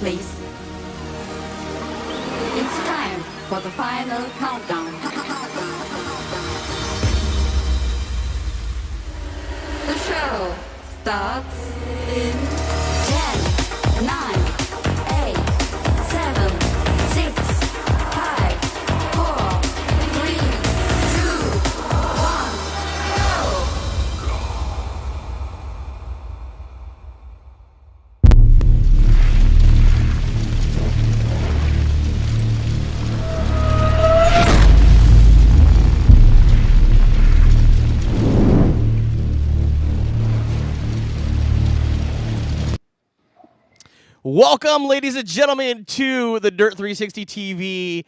please. It's time for the final countdown. The show starts in 10, 9, 8, 7, 6, 5, 4, 3, 2, 1, go! Welcome, ladies and gentlemen, to the Dirt 360 TV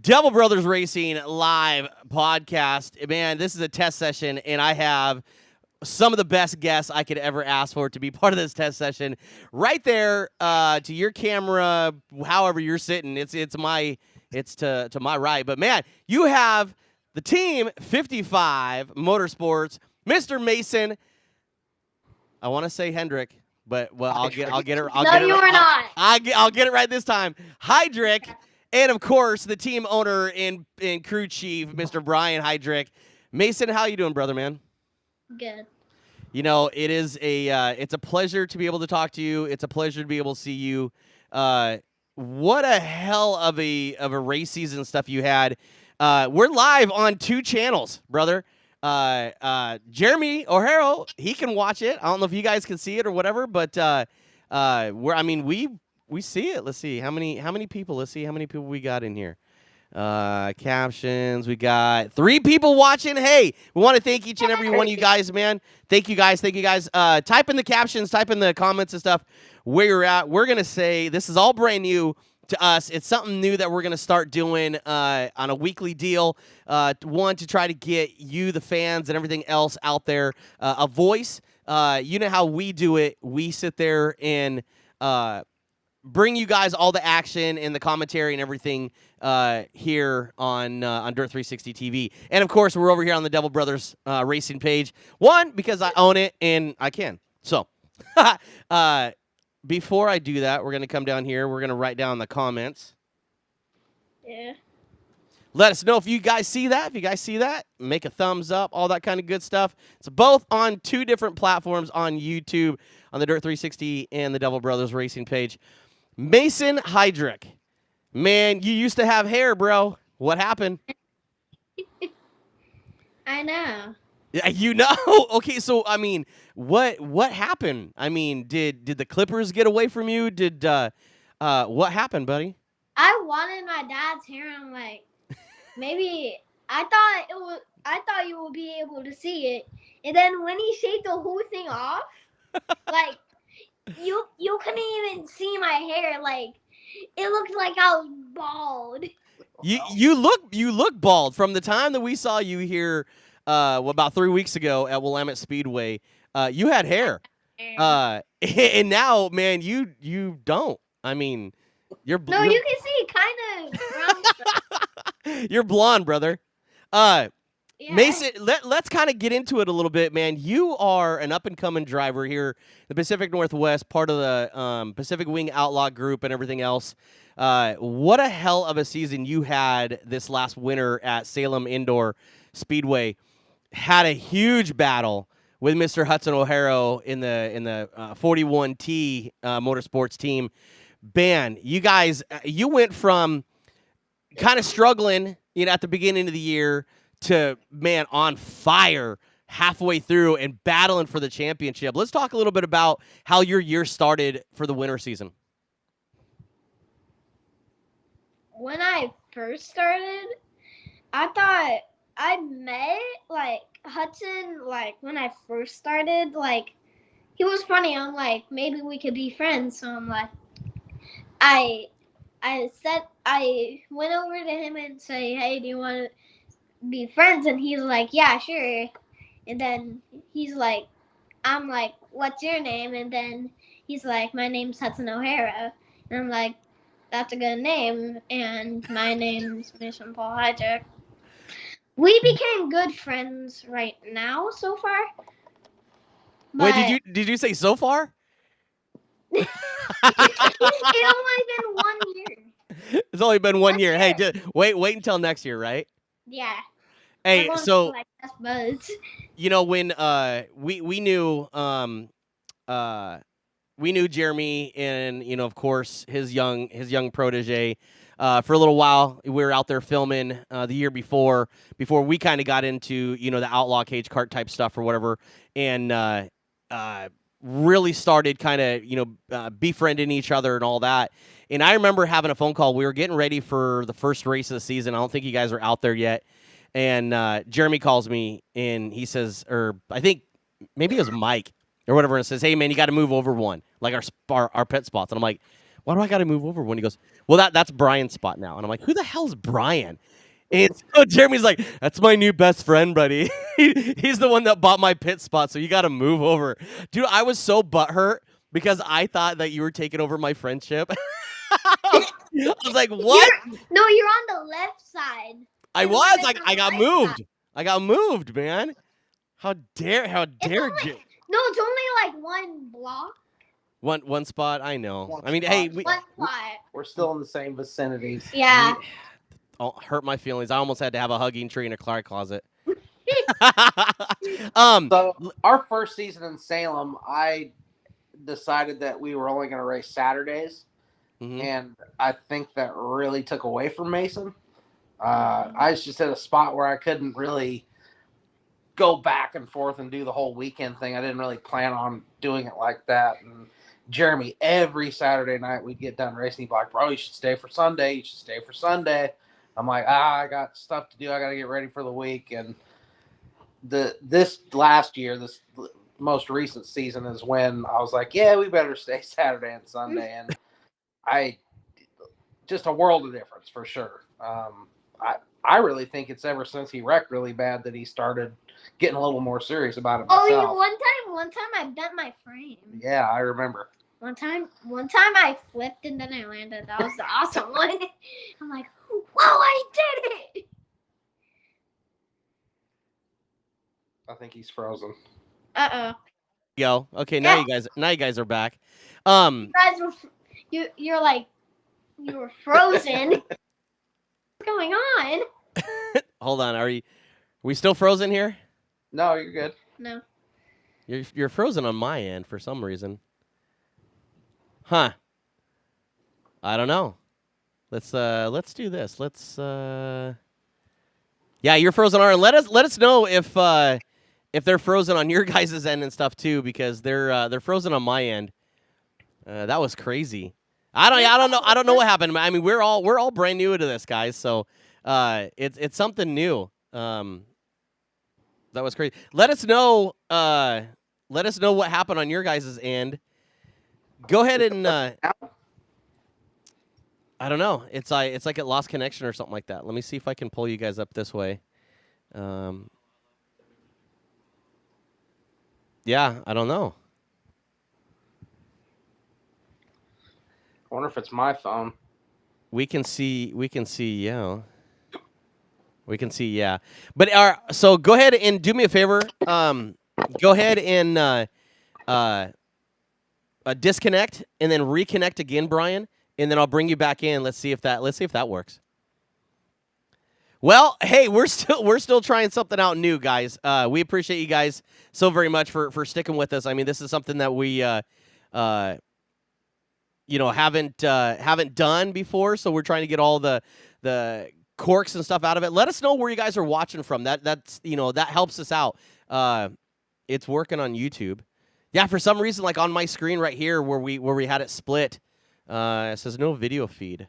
Devil Brothers Racing live podcast. Man, this is a test session, and I have some of the best guests I could ever ask for to be part of this test session. Right there, to your camera, however you're sitting, it's to my right. But man, you have the team 55 Motorsports, Mr. Mason. I want to say Heidrich. But I'll get it. I'll get it right this time. Heidrich, and of course the team owner and crew chief, Mr. Brian Heidrich. Mason, how you doing, brother, man? Good. You know, it's a pleasure to be able to talk to you. It's a pleasure to be able to see you. What a hell of a race season stuff you had. We're live on 2 channels, brother. Jeremy O'Hara, he can watch it. I don't know if you guys can see it or whatever, but we see it. Let's see how many people. Let's see how many people we got in here. Captions. We got 3 people watching. Hey, we want to thank each and every one of you guys, man. Thank you guys. Type in the captions, type in the comments and stuff where you're at. We're gonna say this is all brand new to us. It's something new that we're going to start doing on a weekly deal. One, to try to get you, the fans, and everything else out there, a voice. You know how we do it. We sit there and bring you guys all the action and the commentary and everything here on Dirt 360 TV. And, of course, we're over here on the Devil Brothers Racing page. One, because I own it and I can. So, before I do that, we're going to come down here. We're going to write down the comments. Yeah. Let us know if you guys see that. If you guys see that, make a thumbs up, all that kind of good stuff. It's both on 2 different platforms on YouTube, on the Dirt 360 and the Devil Brothers Racing page. Mason Heidrich. Man, you used to have hair, bro. What happened? I know. Yeah, you know. Okay, so I mean, what happened? I mean, did the Clippers get away from you? Did what happened, buddy? I wanted my dad's hair. I'm like, maybe I thought you would be able to see it. And then when he shaved the whole thing off, like you couldn't even see my hair. Like it looked like I was bald. You look bald from the time that we saw you here. About 3 weeks ago at Willamette Speedway, you had hair, and now, man, you don't. I mean, you can see kind of brown. You're blonde, brother. Yeah. Mason, let's kind of get into it a little bit, man. You are an up-and-coming driver here, the Pacific Northwest, part of the Pacific Wing Outlaw Group and everything else. What a hell of a season you had this last winter at Salem Indoor Speedway. Had a huge battle with Mr. Hudson O'Hara in the 41T Motorsports team. Man, you guys, you went from kind of struggling, at the beginning of the year to, man, on fire halfway through and battling for the championship. Let's talk a little bit about how your year started for the winter season. When I first started, I thought I met Hudson when I first started. He was funny. I'm like, maybe we could be friends. So I'm like, I went over to him and say, hey, do you want to be friends? And he's like, yeah, sure. And then he's like, I'm like, what's your name? And then he's like, my name's Hudson O'Hara. And I'm like, that's a good name. And my name's Mason Paul Heidrich. We became good friends right now so far. Wait, did you say so far? It's only been 1 year. It's only been 1 year. Hey, year. just wait until next year, right? Yeah. Hey, We're going to so like best buds. when we knew uh we knew Jeremy and of course his young protege for a little while. We were out there filming the year before we kind of got into the outlaw cage kart type stuff or whatever, and really started kind of befriending each other and all that. And I remember having a phone call. We were getting ready for the first race of the season. I don't think you guys are out there yet. And Jeremy calls me and he says, or I think maybe it was Mike or whatever, and says, "Hey man, you got to move over one, like our pit spots." And I'm like, "Why do I got to move over one?" He goes, "Well, that's Brian's spot now." And I'm like, "Who the hell's Brian?" And so Jeremy's like, "That's my new best friend, buddy. He's the one that bought my pit spot, so you got to move over." Dude, I was so butthurt because I thought that you were taking over my friendship. I was like, "What?" No, you're on the left side. I And was then like, on I the got right moved. side. I got moved, man. How dare you? No, it's only like one block. One spot, I know. One I mean, spot. hey, One spot. We're still in the same vicinities. Yeah. hurt my feelings. I almost had to have a hugging tree in a closet closet. So our first season in Salem, I decided that we were only going to race Saturdays, mhm. and I think that really took away from Mason. I was just at a spot where I couldn't really go back and forth and do the whole weekend thing. I didn't really plan on doing it like that. And Jeremy, every Saturday night we'd get done racing. He'd be like, "Bro, you should stay for Sunday. You should stay for Sunday." I'm like, I got stuff to do. I got to get ready for the week. And this last year, this most recent season is when I was like, yeah, we better stay Saturday and Sunday. And I just a world of difference for sure. I really think it's ever since he wrecked really bad that he started getting a little more serious about it Oh, myself. one time I bent my frame. Yeah, I remember. One time I flipped and then I landed. That was the awesome one. I'm like, whoa, I did it! I think he's frozen. Uh-oh. Go. Okay, now Yeah. you guys are back. You guys were, you're like, you were frozen. What's going on? Hold on. Are we still frozen here? No, you're good. No. You're frozen on my end for some reason. Huh. I don't know. Let's do this. Yeah, you're frozen on our end. Let us know if they're frozen on your guys' end and stuff too, because they're frozen on my end. That was crazy. I don't know what happened. I mean, we're all brand new to this, guys. So it's something new. That was crazy. Let us know what happened on your guys' end. Go ahead and I don't know. It's like it lost connection or something like that. Let me see if I can pull you guys up this way. Yeah, I don't know. I wonder if it's my phone. We can see, yeah. We can see, yeah. But so go ahead and do me a favor. Go ahead and disconnect and then reconnect again, Brian, and then I'll bring you back in. Let's see if that works. Well, hey, we're still trying something out new, guys. We appreciate you guys so very much for sticking with us. I mean, this is something that we haven't done before, so we're trying to get all the corks and stuff out of it. Let us know where you guys are watching from. That's that helps us out. It's working on YouTube. Yeah, for some reason, like on my screen right here where we had it split, it says no video feed.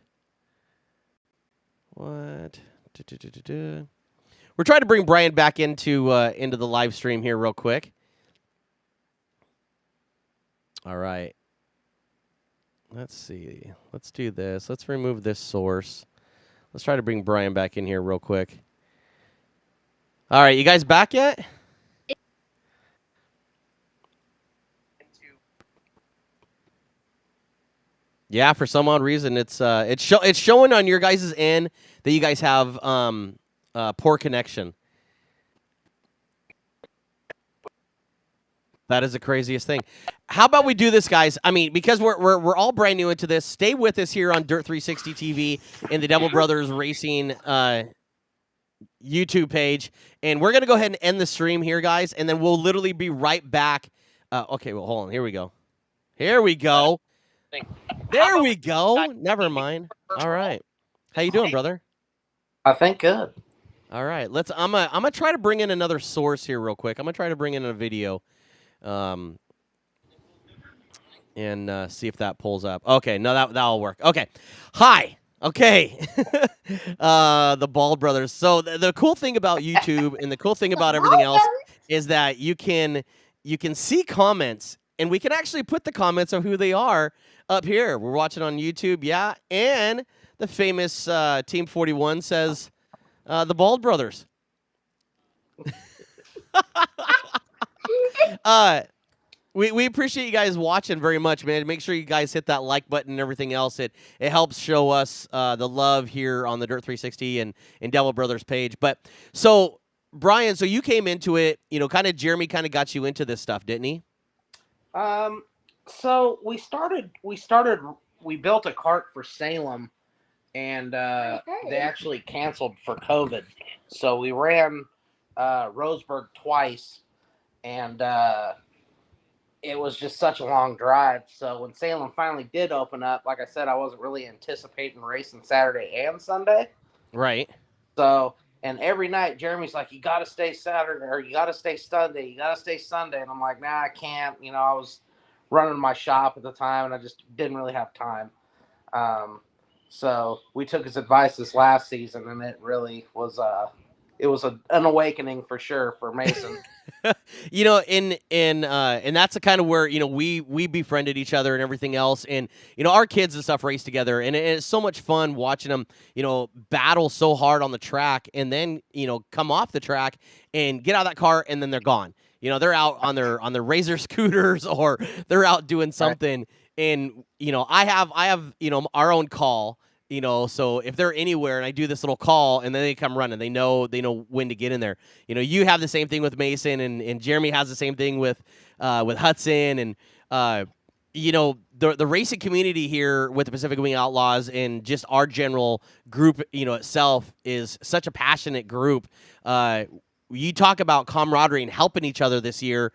What? We're trying to bring Brian back into the live stream here real quick. All right. Let's see. Let's do this. Let's remove this source. Let's try to bring Brian back in here real quick. All right, you guys back yet? Yeah, for some odd reason, it's showing on your guys' end that you guys have poor connection. That is the craziest thing. How about we do this, guys? I mean, because we're all brand new into this. Stay with us here on Dirt 360 TV and the Devil Brothers Racing YouTube page, and we're gonna go ahead and end the stream here, guys, and then we'll literally be right back. Okay, well, hold on. Here we go. Here we go. There we go. Never mind. All right. How you doing, brother? I think good. All right. I'm gonna try to bring in another source here real quick. I'm gonna try to bring in a video. And see if that pulls up. Okay, no, that'll work. Okay, hi. Okay, the Bald Brothers. So the cool thing about YouTube and the cool thing about everything else is that you can see comments, and we can actually put the comments of who they are up here. We're watching on YouTube, yeah, and the famous Team 41 says the Bald Brothers. We appreciate you guys watching very much, man. Make sure you guys hit that like button and everything else. It helps show us the love here on the Dirt 360 and Devil Brothers page. But so, Brian, so you came into it, kind of Jeremy kind of got you into this stuff, didn't he? So we built a cart for Salem, and they actually canceled for COVID. So we ran Roseburg twice, and it was just such a long drive. So when Salem finally did open up, like I said, I wasn't really anticipating racing Saturday and Sunday. Right. So, and every night Jeremy's like, you got to stay Saturday, or you got to stay Sunday. You got to stay Sunday. And I'm like, nah, I can't. I was running my shop at the time, and I just didn't really have time. So we took his advice this last season, and it really was an awakening for sure for Mason. And that's the kind of where we befriended each other and everything else, and our kids and stuff race together, and it's so much fun watching them battle so hard on the track, and then come off the track and get out of that car, and then they're gone. They're out on their razor scooters, or they're out doing something. Right. And I have our own call. So if they're anywhere and I do this little call and then they come running, they know when to get in there. You have the same thing with Mason, and Jeremy has the same thing with Hudson, and the racing community here with the Pacific Wing Outlaws and just our general group, itself is such a passionate group. You talk about camaraderie and helping each other this year.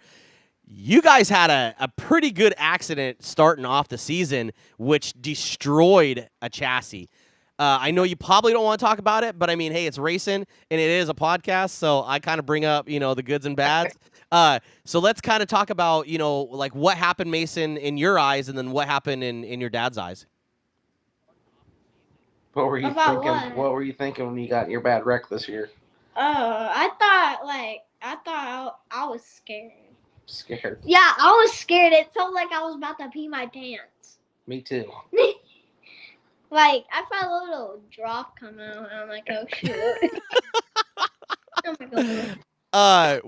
You guys had a pretty good accident starting off the season, which destroyed a chassis. I know you probably don't want to talk about it, but I mean, hey, it's racing, and it is a podcast, so I kind of bring up, the goods and bads. So let's kind of talk about, like what happened, Mason, in your eyes, and then what happened in your dad's eyes. What were you thinking? What were you thinking when you got your bad wreck this year? Oh, I thought I was scared. Scared? Yeah, I was scared. It felt like I was about to pee my pants. Me too. Like, I felt a little drop come out, and I'm like, oh, shoot. Oh, my God.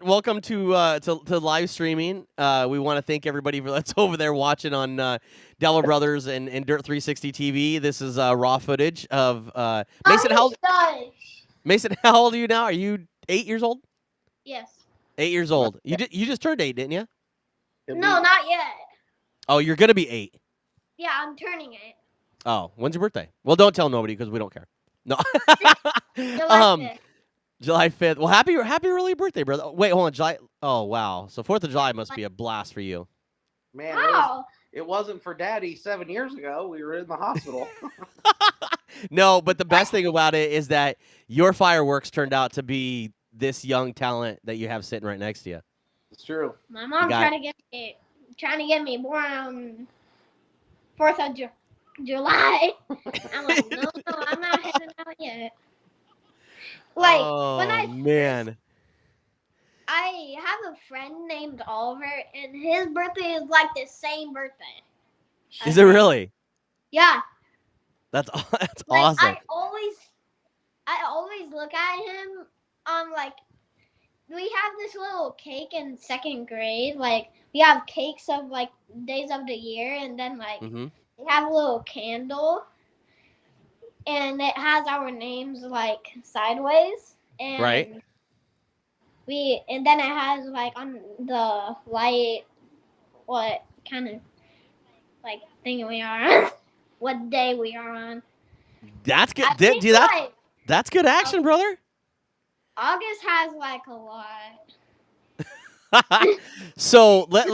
Welcome to live streaming. We want to thank everybody that's over there watching on Devil Brothers and Dirt 360 TV. This is raw footage of Mason. Mason, how old are you now? Are you 8 years old? Yes. 8 years old. You just turned 8, didn't you? No, not yet. Oh, you're gonna be 8. Yeah, I'm turning 8. Oh, when's your birthday? Well, don't tell nobody because we don't care. No. July 5th. Well, happy early birthday, brother. Wait, hold on. July. Oh, wow. So 4th of July must be a blast for you. Man, it wasn't for Daddy 7 years ago. We were in the hospital. No, but the best thing about it is that your fireworks turned out to be this young talent that you have sitting right next to you. It's true. My mom trying to get me born on 4th of July. I'm like, no, I'm not heading out yet. Like, man. I have a friend named Oliver, and his birthday is like the same birthday. Is it really? Yeah. That's like, awesome. I always look at him like, we have this little cake in 2nd grade. Like, we have cakes of like days of the year, and then like we have a little candle, and it has our names like sideways. And right. and then it has like on the light what kind of like thing we are on, what day we are on. That's good. I think Dude, like that's good action, brother. August has like a lot. So Just like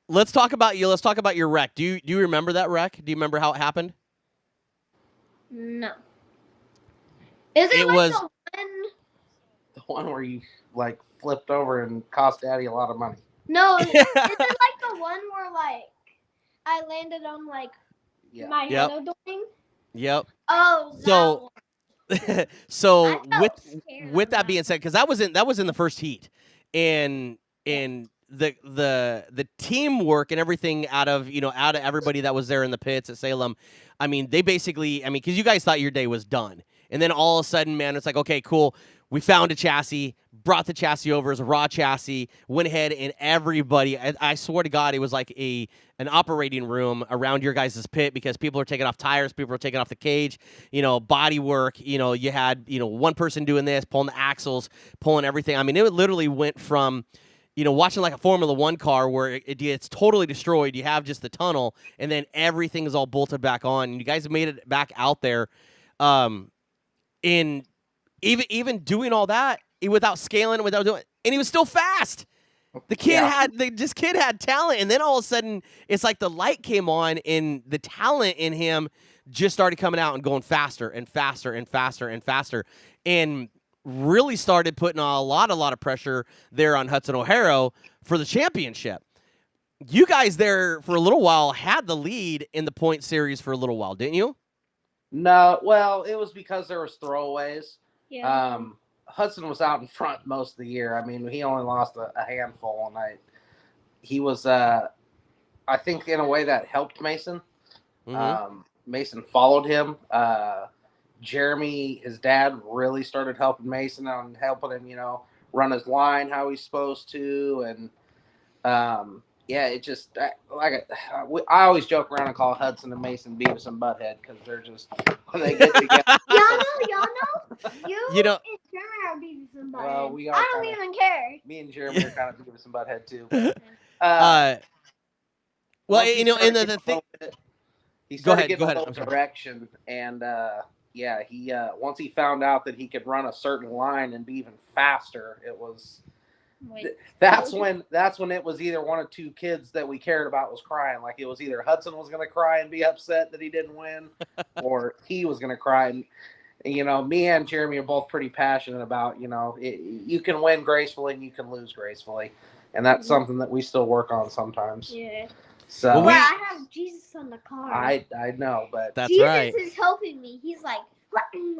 let's talk about you. Let's talk about your wreck. Do you remember that wreck? Do you remember how it happened? no. Is it It like was the one? The one where you like flipped over and cost Daddy a lot of money. No, is it like the one where like I landed on like Yeah. my Yep. head thing? Yep. Oh, that So one. so I felt scared with on that being said, because that was in the first heat, and Yeah. and the teamwork and everything out of everybody that was there in the pits at Salem, I mean they basically because you guys thought your day was done, and then all of a sudden, man, it's like okay, cool, we found a chassis, brought the chassis over as a raw chassis, went ahead and everybody, I swear to God, it was like an operating room around your guys' pit because people are taking off tires, people are taking off the cage, body work, you had, one person doing this, pulling the axles, pulling everything. I mean, it literally went from, watching like a Formula One car where it gets totally destroyed. You have just the tunnel, and then everything is all bolted back on. And you guys have made it back out there. In even doing all that without scaling, without doing, and he was still fast. The kid had talent, and then all of a sudden, it's like the light came on, and the talent in him just started coming out and going faster and faster and faster and faster, and really started putting a lot of pressure there on Hudson O'Hara for the championship. You guys there for a little while had the lead in the point series for a little while, didn't you? No, well, it was because there was throwaways. Yeah. Hudson was out in front most of the year. I mean, he only lost a handful, and he was, I think, in a way that helped Mason. Mm-hmm. Mason followed him. Jeremy, his dad, really started helping Mason on helping him, run his line how he's supposed to, and yeah, it just I always joke around and call Hudson and Mason Beavis and Butthead because they're just when they get together. Y'all know, You know, and Jeremy are Beavis and Butthead. Well, we are I don't kinda- even care. Me and Jeremy are kind of Beavis and Butthead too. well, Once he and started the getting thing. he Go started ahead. getting Go a ahead. little I'm sorry. direction, and yeah, he once he found out that he could run a certain line and be even faster, it was. That's when it was either one of two kids that we cared about was crying. Like it was either Hudson was going to cry and be upset that he didn't win, or he was going to cry. And me and Jeremy are both pretty passionate about you can win gracefully and you can lose gracefully, and that's something that we still work on sometimes. Yeah. So But I have Jesus on the car. I know, but That's Jesus right. is helping me. He's like.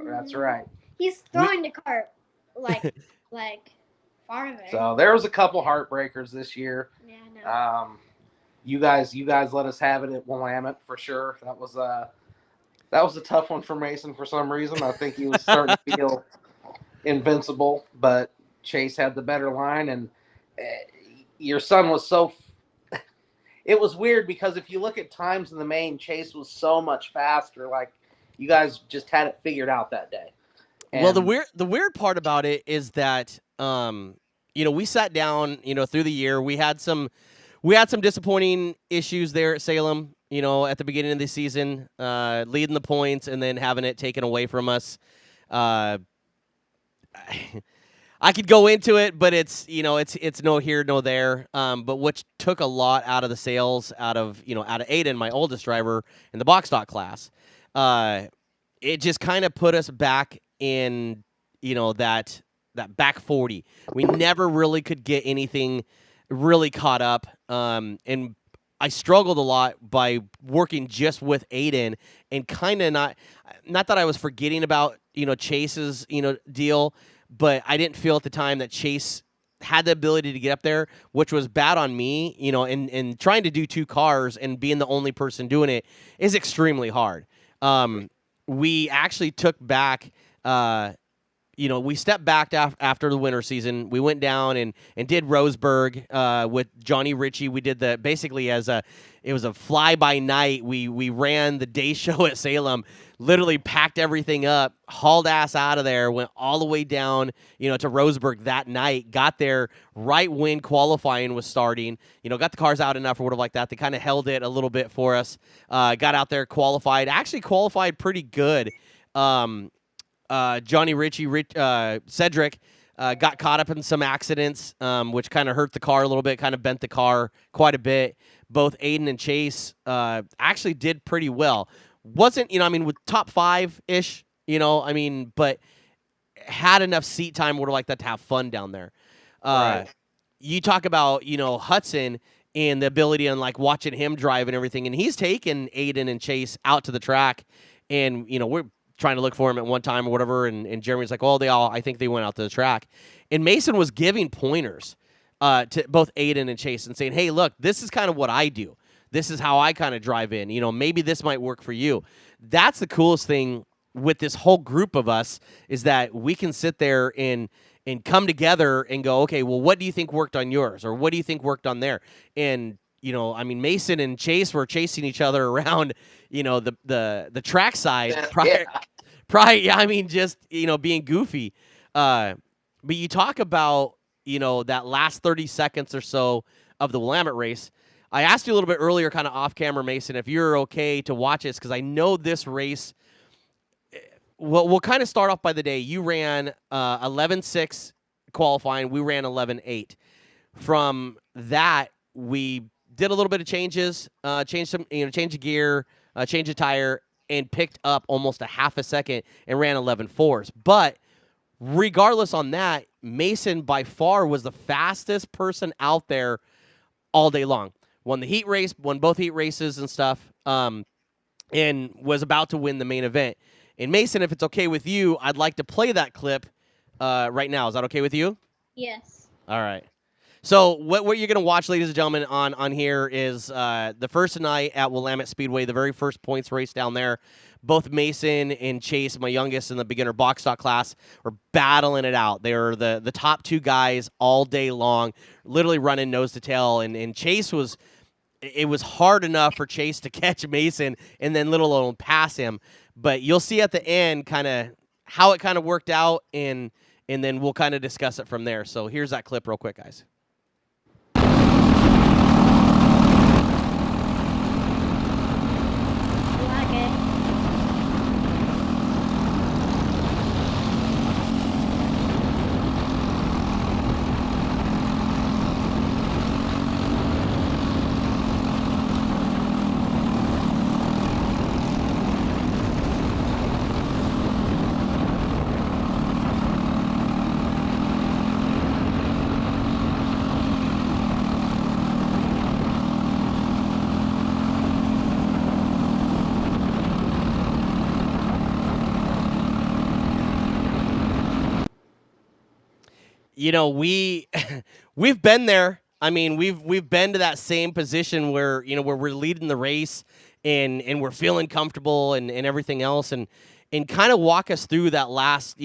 that's right. He's throwing the cart like farther. So there was a couple heartbreakers this year. Yeah, I know. You guys let us have it at Willamette for sure. That was a tough one for Mason for some reason. I think he was starting to feel invincible, but Chase had the better line, and your son was so. It was weird because if you look at times in the main, Chase was so much faster. Like you guys just had it figured out that day. Well, the weird part about it is that we sat down, through the year. We had some disappointing issues there at Salem, at the beginning of the season, leading the points and then having it taken away from us. I could go into it, but it's no here, no there. But which took a lot out of the sales out of Aiden, my oldest driver in the box stock class. It just kind of put us back in, that back 40. We never really could get anything really caught up. And I struggled a lot by working just with Aiden and kind of not that I was forgetting about, Chase's, deal, but I didn't feel at the time that Chase had the ability to get up there, which was bad on me, and trying to do two cars and being the only person doing it is extremely hard. We actually took back, we stepped back after the winter season. We went down and did Roseburg with Johnny Ritchie. We did basically it was a fly by night. We ran the day show at Salem, literally packed everything up, hauled ass out of there, went all the way down, to Roseburg that night. Got there right when qualifying was starting. Got the cars out enough or whatever like that. They kind of held it a little bit for us. Got out there, qualified. Actually qualified pretty good. Johnny Ritchie, Cedric got caught up in some accidents, which kind of hurt the car a little bit, kind of bent the car quite a bit. Both Aiden and Chase actually did pretty well. Wasn't, with top 5-ish, but had enough seat time, whatever like that, to have fun down there. Right. You talk about, Hudson and the ability and like watching him drive and everything, and he's taken Aiden and Chase out to the track, and, we're trying to look for him at one time or whatever, and Jeremy's like, I think they went out to the track. And Mason was giving pointers to both Aiden and Chase and saying, hey, look, this is kind of what I do. This is how I kind of drive in. Maybe this might work for you. That's the coolest thing with this whole group of us, is that we can sit there and come together and go, okay, well, what do you think worked on yours? Or what do you think worked on there? And, Mason and Chase were chasing each other around, the track side just, being goofy. But you talk about, that last 30 seconds or so of the Willamette race. I asked you a little bit earlier, kind of off camera, Mason, if you're okay to watch this, because I know this race, we'll kind of start off by the day. You ran 11.6 qualifying. We ran 11.8. From that, we did a little bit of changes, change of gear, change of tire, and picked up almost a half a second and ran 11.4s. But regardless on that, Mason by far was the fastest person out there all day long. Won the heat race, won both heat races and stuff, and was about to win the main event. And Mason, if it's okay with you, I'd like to play that clip right now. Is that okay with you? Yes. All right. So what you're going to watch, ladies and gentlemen, on here is the first night at Willamette Speedway, the very first points race down there. Both Mason and Chase, my youngest in the beginner box stock class, were battling it out. They were the top two guys all day long, literally running nose to tail. And Chase it was hard enough for Chase to catch Mason and then little alone pass him. But you'll see at the end kind of how it kind of worked out, and then we'll kind of discuss it from there. So here's that clip real quick, guys. Like it. We've been there. I mean, we've been to that same position where where we're leading the race and we're feeling comfortable and everything else, and kind of walk us through that last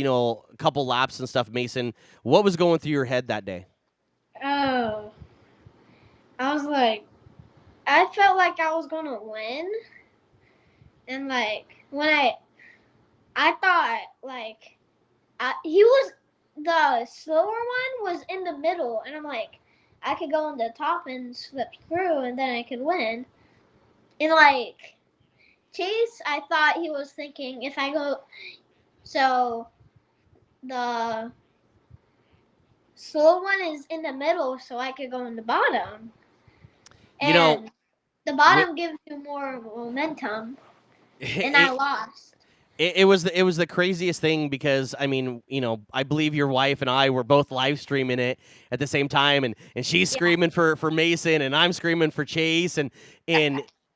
couple laps and stuff, Mason. What was going through your head that day? Oh, I was like, I felt like I was gonna win, and like when I thought like the slower one was in the middle, and I'm like, I could go on the top and slip through, and then I could win. And like Chase, I thought he was thinking if I go, so the slow one is in the middle, so I could go in the bottom. And the bottom gives you more momentum, and I lost. It was the craziest thing because, I mean, I believe your wife and I were both live streaming it at the same time, and she's screaming for Mason, and I'm screaming for Chase, and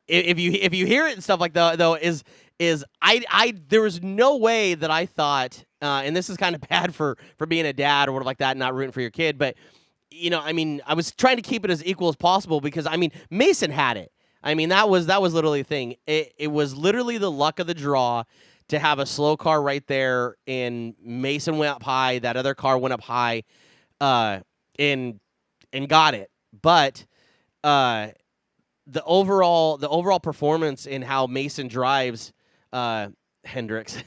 if you hear it and stuff like that, though, is I there was no way that I thought, and this is kind of bad for being a dad or whatever like that, and not rooting for your kid, but I was trying to keep it as equal as possible because Mason had it. I mean, that was literally the thing. It was literally the luck of the draw to have a slow car right there, and Mason went up high, that other car went up high, and got it. But the overall performance in how Mason drives Hendricks,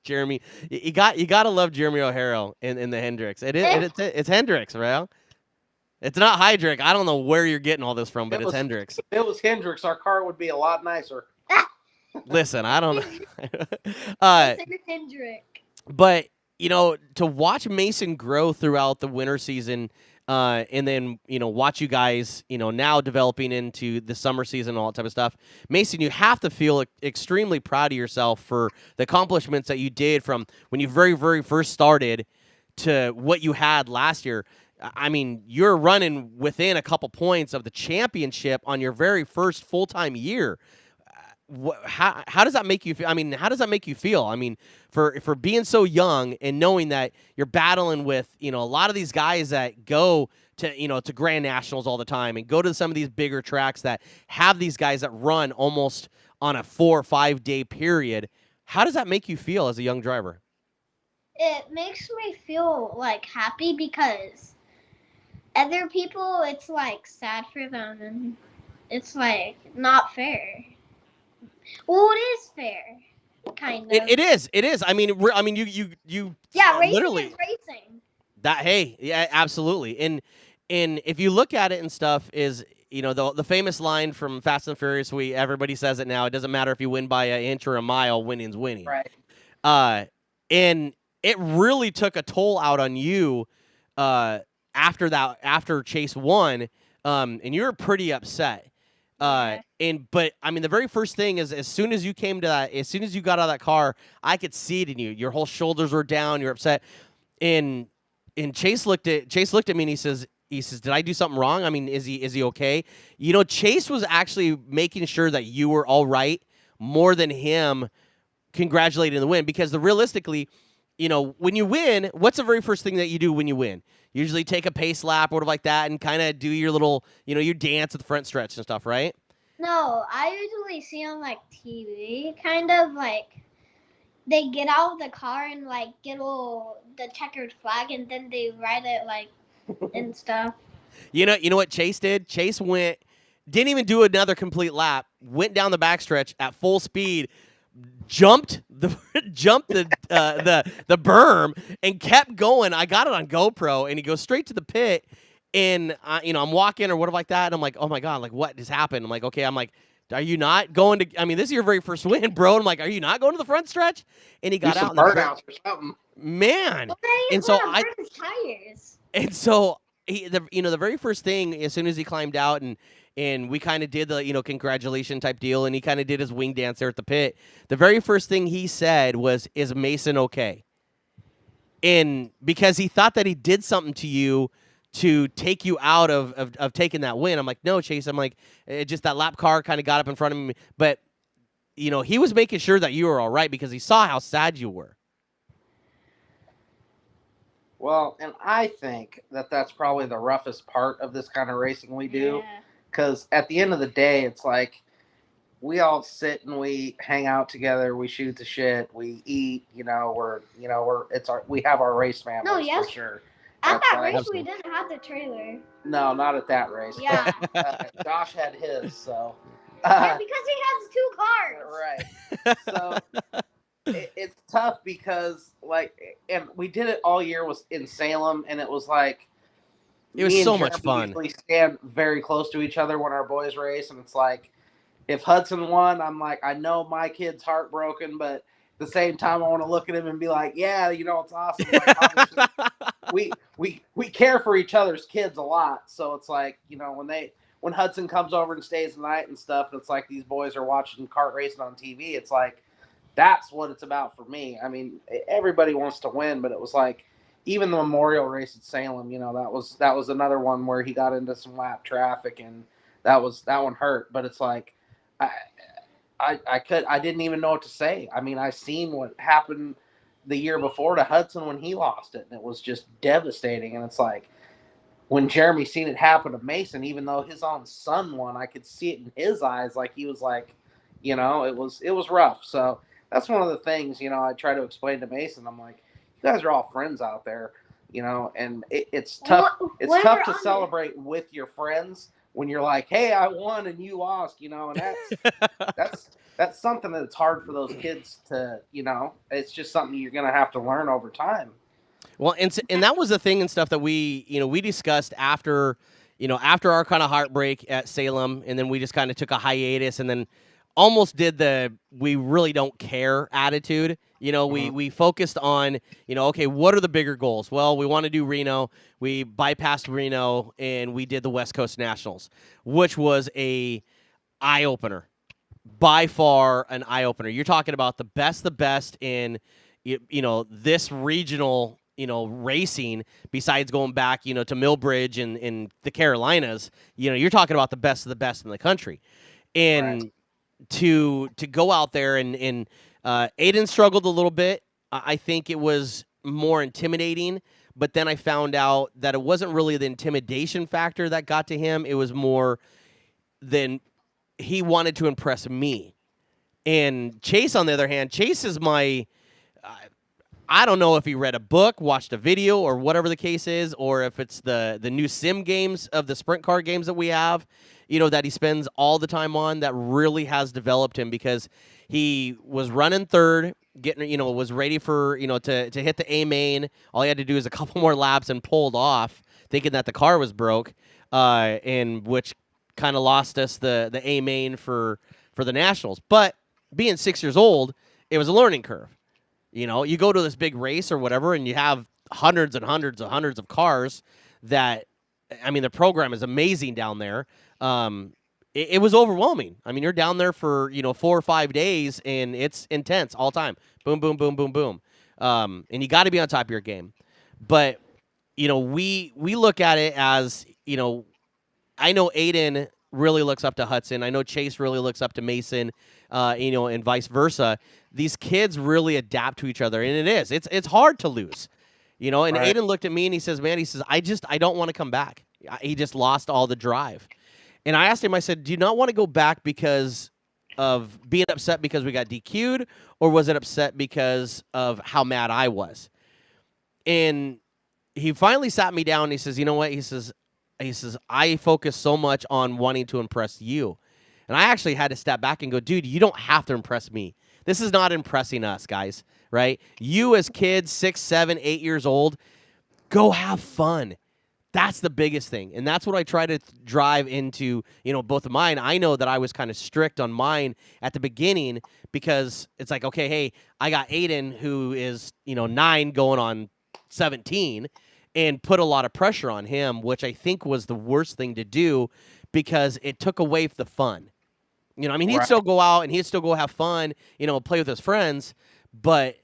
Jeremy, you got to love Jeremy O'Hara in the Hendricks. It's Hendricks, right? It's not Heidrich. I don't know where you're getting all this from, but it's Hendricks. If it was Hendricks, our car would be a lot nicer. Listen, I don't know. Hendrick. But to watch Mason grow throughout the winter season, and then watch you guys now developing into the summer season and all that type of stuff. Mason, you have to feel extremely proud of yourself for the accomplishments that you did from when you very, very first started to what you had last year. I mean, you're running within a couple points of the championship on your very first full-time year. How does that make you feel? I mean, how does that make you feel? I mean, for being so young and knowing that you're battling with, a lot of these guys that go to, to Grand Nationals all the time and go to some of these bigger tracks that have these guys that run almost on a 4 or 5 day period. How does that make you feel as a young driver? It makes me feel like happy because other people, it's like sad for them and it's like not fair. Well, it is fair, kind of. It is. I mean, you. Yeah, racing literally is racing. Yeah, absolutely. And if you look at it and stuff, is the famous line from Fast and Furious. Everybody says it now. It doesn't matter if you win by an inch or a mile. Winning's winning. Right. And it really took a toll out on you. After Chase won, and you were pretty upset. But I mean, the very first thing is as soon as you got out of that car, I could see it in you. Your whole shoulders were down. You're upset. And Chase looked at me and he says, did I do something wrong? I mean, is he okay? Chase was actually making sure that you were all right more than him congratulating the win, because realistically, when you win, what's the very first thing that you do when you win? Usually take a pace lap or whatever like that and kind of do your little, your dance at the front stretch and stuff, right? No, I usually see on like TV, kind of like they get out of the car and like get the checkered flag and then they ride it like and stuff. You know what Chase did? Chase didn't even do another complete lap, went down the backstretch at full speed, jumped the berm and kept going. I got it on GoPro, and he goes straight to the pit. And I'm walking or whatever like that, and I'm like, oh my god, like what just happened? I'm like, okay, are you not going to? I mean, this is your very first win, bro. And I'm like, are you not going to the front stretch? And he got out. Burnouts or something. Man, Well, and so tires. And so the very first thing, as soon as he climbed out and we kind of did the, congratulation type deal, and he kind of did his wing dance there at the pit. The very first thing he said was, "Is Mason okay?" And because he thought that he did something to you to take you out of taking that win. I'm like, no, Chase. I'm like, just that lap car kind of got up in front of me. But, he was making sure that you were all right because he saw how sad you were. Well, and I think that that's probably the roughest part of this kind of racing we do. Because at the end of the day, it's like we all sit and we hang out together. We shoot the shit. We eat. We have our race families for sure. At that race, we didn't have the trailer. No, not at that race. Yeah. Josh had his, so. Yeah, because he has 2 cars. Right. So it's tough because, and we did it all year was in Salem, and it was like. It was so much fun. We stand very close to each other when our boys race, and it's like, if Hudson won, I'm like, I know my kid's heartbroken, but at the same time, I want to look at him and be like, yeah, it's awesome. Like, we care for each other's kids a lot, so it's like, when Hudson comes over and stays the night and stuff, and it's like these boys are watching kart racing on TV. It's like, that's what it's about for me. I mean, everybody wants to win, but it was like, even the Memorial race at Salem, that was another one where he got into some lap traffic, and that one hurt. But it's like, I didn't even know what to say. I mean, I seen what happened the year before to Hudson when he lost it, and it was just devastating. And it's like, when Jeremy seen it happen to Mason, even though his own son won, I could see it in his eyes. Like he was like, it was rough. So that's one of the things, I try to explain to Mason. I'm like, you guys are all friends out there, and it's tough. It's tough to celebrate with your friends when you're like, hey, I won and you lost, and that's something that's hard for those kids to, it's just something you're going to have to learn over time. Well, and that was the thing and stuff that we discussed after, after our kind of heartbreak at Salem, and then we just kind of took a hiatus, and then almost did the we really don't care attitude. We focused on, okay, what are the bigger goals? Well, we want to do Reno. We bypassed Reno, and we did the West Coast Nationals, which was a eye opener, by far an eye opener. You're talking about the best in, this regional, racing, besides going back, to Millbridge and in the Carolinas. You're talking about the best of the best in the country. And Right. to go out there and Aiden struggled a little bit. I think it was more intimidating, but then I found out that it wasn't really the intimidation factor that got to him. It was more than he wanted to impress me. And Chase, on the other hand, Chase is my I don't know if he read a book, watched a video, or whatever the case is, or if it's the new sim games of the sprint car games that we have, that he spends all the time on, that really has developed him, because he was running third, was ready for, to hit the A main. All he had to do is a couple more laps and pulled off, thinking that the car was broke, and which kind of lost us the A main for the Nationals. But being 6 years old, it was a learning curve. You go to this big race or whatever, and you have hundreds and hundreds and hundreds of cars that, the program is amazing down there. It was overwhelming. You're down there for, 4 or 5 days, and it's intense all time. Boom, boom, boom, boom, boom. And you got to be on top of your game. But, we look at it as, I know Aiden really looks up to Hudson. I know Chase really looks up to Mason, and vice versa. These kids really adapt to each other, and it's hard to lose, And right. Aiden looked at me and he says, I don't want to come back. He just lost all the drive. And I asked him, I said, do you not want to go back because of being upset because we got DQ'd, or was it upset because of how mad I was? And he finally sat me down and he says, you know what? He says, I focus so much on wanting to impress you. And I actually had to step back and go, dude, you don't have to impress me. This is not impressing us, guys, right? You as kids, 6, 7, 8 years old, go have fun. That's the biggest thing. And that's what I try to drive into, both of mine. I know that I was kind of strict on mine at the beginning, because it's like, okay, hey, I got Aiden, who is, 9 going on 17, and put a lot of pressure on him, which I think was the worst thing to do, because it took away the fun. He'd still go out and he'd still go have fun, play with his friends, but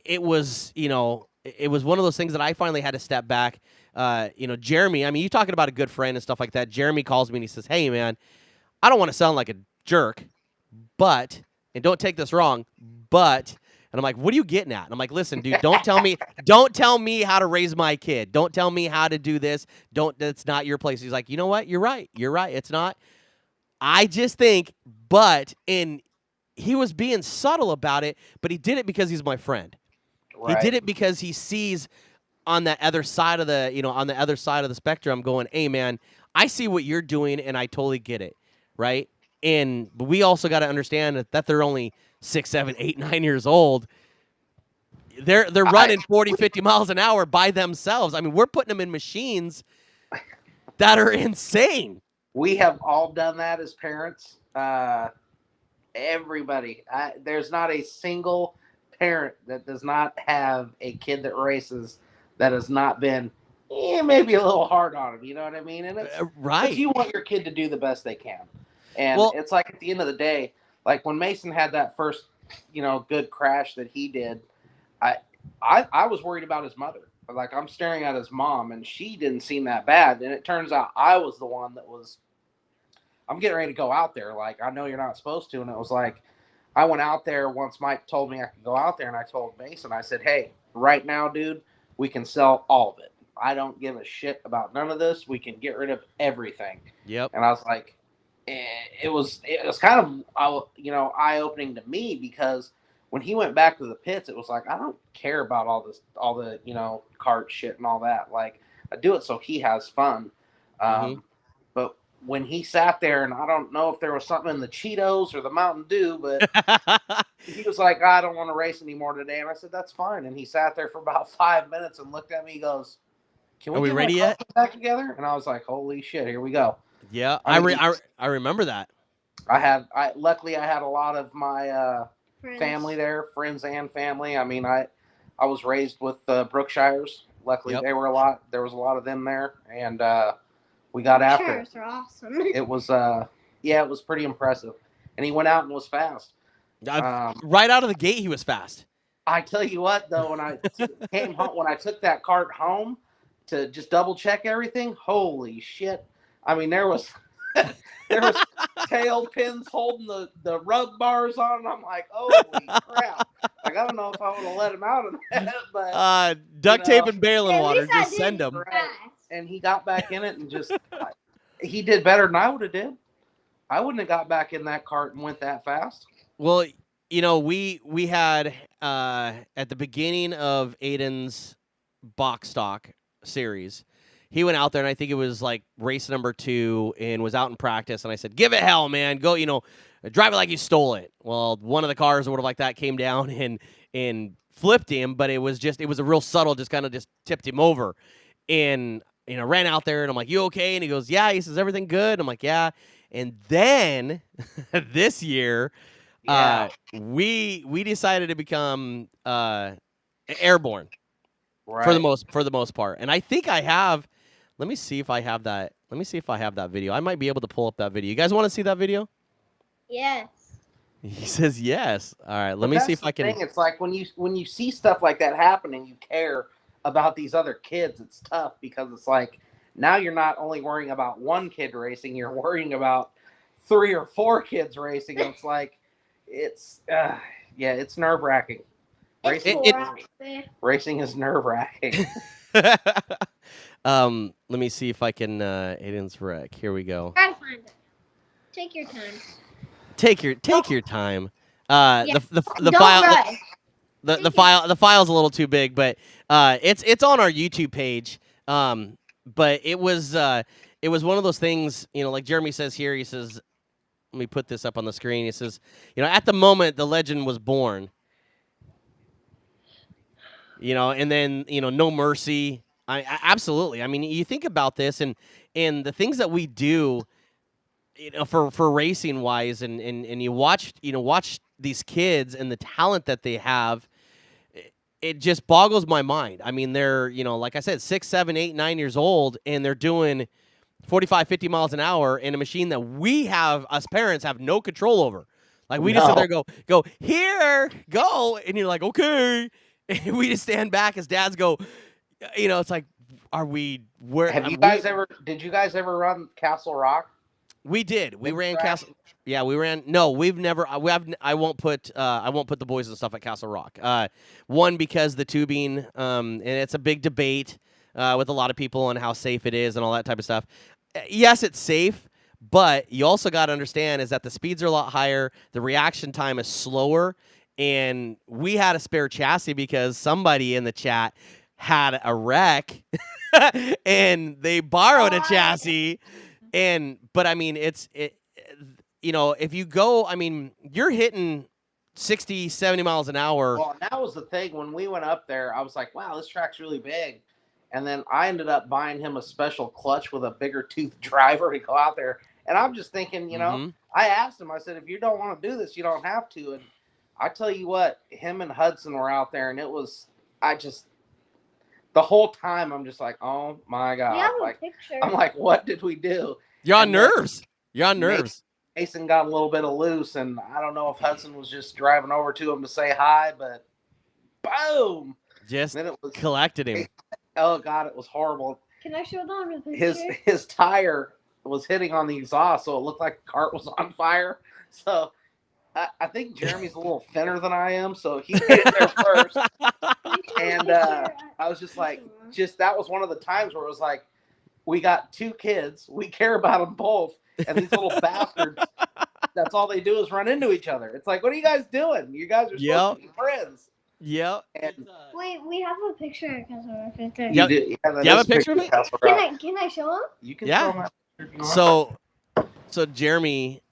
it was, it was one of those things that I finally had to step back. Jeremy, you're talking about a good friend and stuff like that. Jeremy calls me and he says, hey, man, I don't want to sound like a jerk, but, and don't take this wrong, but, and I'm like, what are you getting at? And I'm like, listen, dude, don't tell me how to raise my kid. Don't tell me how to do this. That's not your place. He's like, you know what? You're right. It's not. I just think, and he was being subtle about it, but he did it because he's my friend. Right. He did it because he sees on the other side of the spectrum going, hey, man, I see what you're doing, and I totally get it, right? But we also got to understand that they're only 6, 7, 8, 9 years old. They're running 40, 50 miles an hour by themselves. We're putting them in machines that are insane. We have all done that as parents. Everybody. There's not a single parent that does not have a kid that races that has not been maybe a little hard on him. You know what I mean? And it's right. You want your kid to do the best they can. And it's like at the end of the day, like when Mason had that first, good crash that he did, I was worried about his mother. Like, I'm staring at his mom, and she didn't seem that bad. And it turns out I was the one that was, I'm getting ready to go out there. Like, I know you're not supposed to. And it was like, I went out there once Mike told me I could go out there, and I told Mason, I said, hey, right now, dude, we can sell all of it. I don't give a shit about none of this. We can get rid of everything. Yep. And I was like, it was kind of, eye-opening to me, because when he went back to the pits, it was like, I don't care about all the kart shit and all that. Like, I do it so he has fun. But when he sat there, and I don't know if there was something in the Cheetos or the Mountain Dew, but he was like, I don't want to race anymore today. And I said, that's fine. And he sat there for about 5 minutes and looked at me. He goes, can we Are we get ready my yet? carts back together? And I was like, holy shit, here we go. Yeah, I mean, I remember that. Luckily I had a lot of my family there, friends and family. I mean, I was raised with Brookshires. Luckily, Yep. there was a lot of them there, and we got after it. Are awesome. It was it was pretty impressive. And he went out and was fast. Right out of the gate, he was fast. I tell you what, though, when I came home, when I took that cart home to just double check everything, holy shit! I mean, there was tail pins holding the rub bars on, and I'm like, holy crap! Like, I don't know if I would have let him out of that, but duct tape and baling At water, least I just send him. fast. And he got back in it and just he did better than I would have did. I wouldn't have got back in that cart and went that fast. Well, we had at the beginning of Aiden's box stock series, he went out there, and I think it was like race number 2, and was out in practice. And I said, give it hell, man. Go, drive it like you stole it. Well, one of the cars or whatever like that came down and flipped him, but it was a real subtle, just kind of just tipped him over. And, ran out there, and I'm like, you okay? And he goes, yeah. He says, everything good? I'm like, yeah. And then this year, we decided to become airborne for the most part. And I think I have. Let me see if I have that. Let me see if I have that video. I might be able to pull up that video. You guys want to see that video? Yes. He says yes. All right. Let me see if I can. It's like when you see stuff like that happening, you care about these other kids. It's tough because it's like now you're not only worrying about one kid racing, you're worrying about 3 or 4 kids racing. It's like it's nerve-wracking. Racing is nerve-wracking. Let me see if I can Aiden's wreck. Here we go. Try to find it. Take your time. Take your time. The Don't file rush. the file's a little too big, but it's on our YouTube page. But it was one of those things, like Jeremy says here. He says, let me put this up on the screen. He says, at the moment the legend was born. And then No Mercy. I absolutely. I mean, you think about this and the things that we do, for racing wise, and you watch these kids and the talent that they have. It just boggles my mind. I mean, they're, like I said, 6, 7, 8, 9 years old, and they're doing 45, 50 miles an hour in a machine that us parents have no control over. Like, we just sit there and go, here, go. And you're like, okay. And we just stand back as dads go, it's like, did you guys ever run Castle Rock? We did. We ran Castle. Yeah, we ran. No, we've never. I won't put the boys and stuff at Castle Rock. One, because the tubing, and it's a big debate with a lot of people on how safe it is and all that type of stuff. Yes, it's safe, but you also got to understand is that the speeds are a lot higher. The reaction time is slower, and we had a spare chassis because somebody in the chat had a wreck, and they borrowed a chassis. But I mean, if you go, I mean, you're hitting 60, 70 miles an hour. Well, that was the thing. When we went up there, I was like, wow, this track's really big. And then I ended up buying him a special clutch with a bigger tooth driver to go out there. And I'm just thinking, I asked him, I said, if you don't want to do this, you don't have to. And I tell you what, him and Hudson were out there, and the whole time I'm just like, oh my God. I'm like, what did we do? You're on nerves. Mason got a little bit of loose, and I don't know if Hudson was just driving over to him to say hi, but boom! Just collected him. Oh God, it was horrible. Can I show them a picture? His tire was hitting on the exhaust, so it looked like the cart was on fire. So I think Jeremy's a little thinner than I am, so he hit there first. And I was just like, that was one of the times where it was like, we got 2 kids, we care about them both, and these little bastards, that's all they do is run into each other. It's like, what are you guys doing? You guys are supposed to be friends. Yep. And Wait, we have a picture of Castle right there. Yep. do you Do you have a picture of it? Can I show him? You can Yeah. throw my So Jeremy,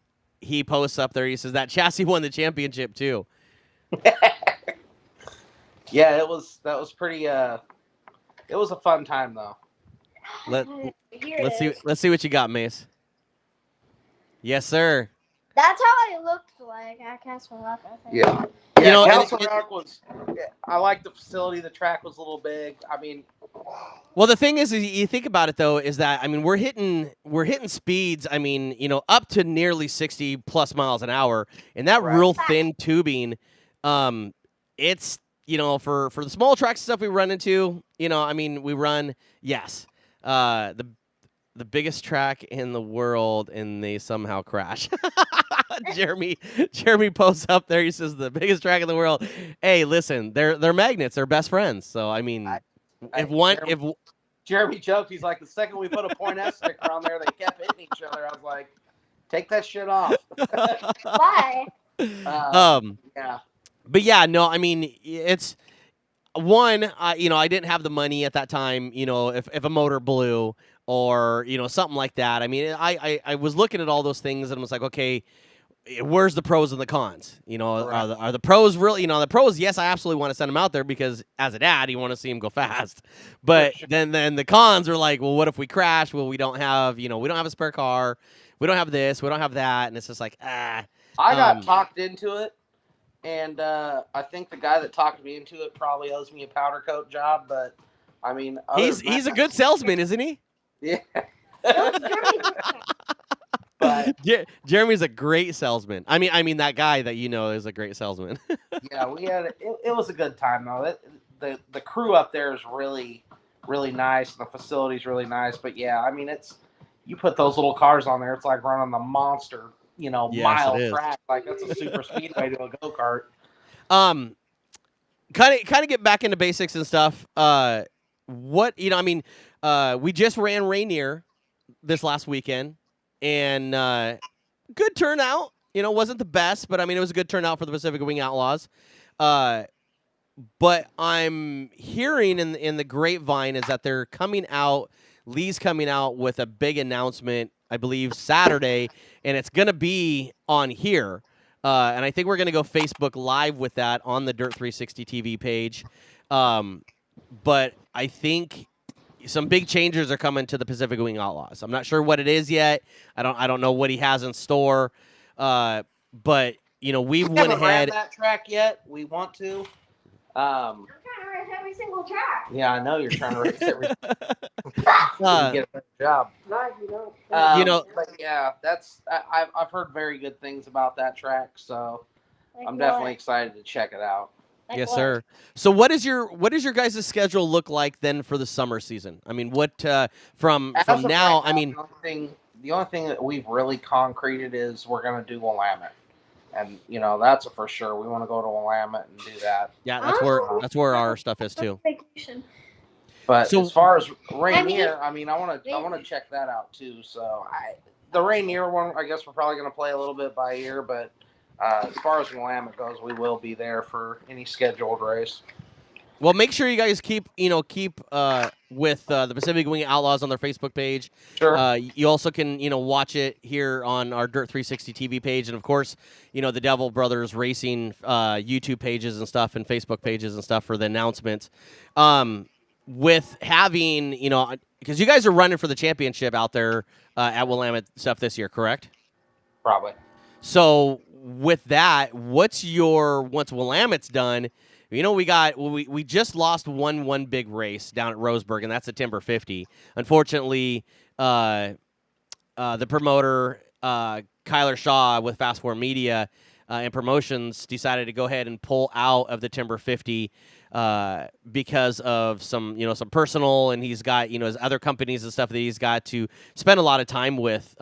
he posts up there. He says that chassis won the championship too. Yeah, that was pretty. It was a fun time though. Let's see what you got, Mace. Yes, sir. That's how it looked like at Castle Rock, I think. Yeah. You know, and Castle Rock was. I like the facility. The track was a little big. I mean, well, the thing is you think about it though, is that I mean we're hitting speeds. I mean, up to nearly 60 plus miles an hour, and that real thin tubing. It's for the small tracks stuff we run into. I mean we run the biggest track in the world, and they somehow crash. Jeremy posts up there. He says the biggest track in the world. Hey, listen, they're magnets. They're best friends. So I mean, Jeremy joked, he's like, the second we put a Point S sticker on there, they kept hitting each other. I was like, take that shit off. Why? Yeah. But yeah, no, I mean it's one. I didn't have the money at that time. If a motor blew or something like that. I mean, I was looking at all those things and was like, okay, where's the pros and the cons? Are the pros really? The pros, yes, I absolutely want to send them out there because as a dad, you want to see them go fast. But then the cons are like, well, what if we crash? Well, we don't have a spare car. We don't have this. We don't have that. And it's just like, I got talked into it. And I think the guy that talked me into it probably owes me a powder coat job, but I mean, he's a good salesman, isn't he? Yeah. But Jeremy's a great salesman. I mean that guy that is a great salesman. Yeah, we had it was a good time though. The crew up there is really, really nice, and the facility's really nice. But yeah, I mean you put those little cars on there, it's like running the monster. Mile track, like that's a super speedway to a go-kart. Kind of get back into basics and stuff. We just ran Rainier this last weekend, and good turnout. Wasn't the best, but I mean it was a good turnout for the Pacific Wing Outlaws. But I'm hearing in the grapevine is that they're coming out. Lee's coming out with a big announcement, I believe, Saturday, and it's going to be on here. And I think we're going to go Facebook Live with that on the Dirt 360 TV page. But I think some big changes are coming to the Pacific Wing Outlaws. I'm not sure what it is yet. I don't know what he has in store. But we went ahead. Ran that track yet? We want to. I'm trying to race every single track. Yeah, I know you're trying to race every. Get a job. No, you don't. But yeah, I've heard very good things about that track, so Like I'm what? definitely excited to check it out. Like Yes, what? sir. So what does your guys' schedule look like then for the summer season? I mean, what from As of now? right I mean, the only thing that we've really concreted is we're going to do Willamette, and that's a for sure. We want to go to Willamette and do that. yeah, that's where our stuff is too. Vacation. But So- as far as Rainier, I want to check that out too. So the Rainier one, I guess we're probably going to play a little bit by ear, but as far as Willamette goes, we will be there for any scheduled race. Well, make sure you guys keep with the Pacific Wing Outlaws on their Facebook page. Sure. You also can watch it here on our Dirt 360 TV page, and of course, the Devil Brothers Racing YouTube pages and stuff, and Facebook pages and stuff for the announcements. With having because you guys are running for the championship out there at Willamette stuff this year, correct? Probably. So with that, once Willamette's done, we just lost one big race down at Roseburg, and that's the Timber 50. Unfortunately, the promoter Kyler Shaw with Fast Four Media and Promotions decided to go ahead and pull out of the Timber 50 because of some personal, and he's got his other companies and stuff that he's got to spend a lot of time with.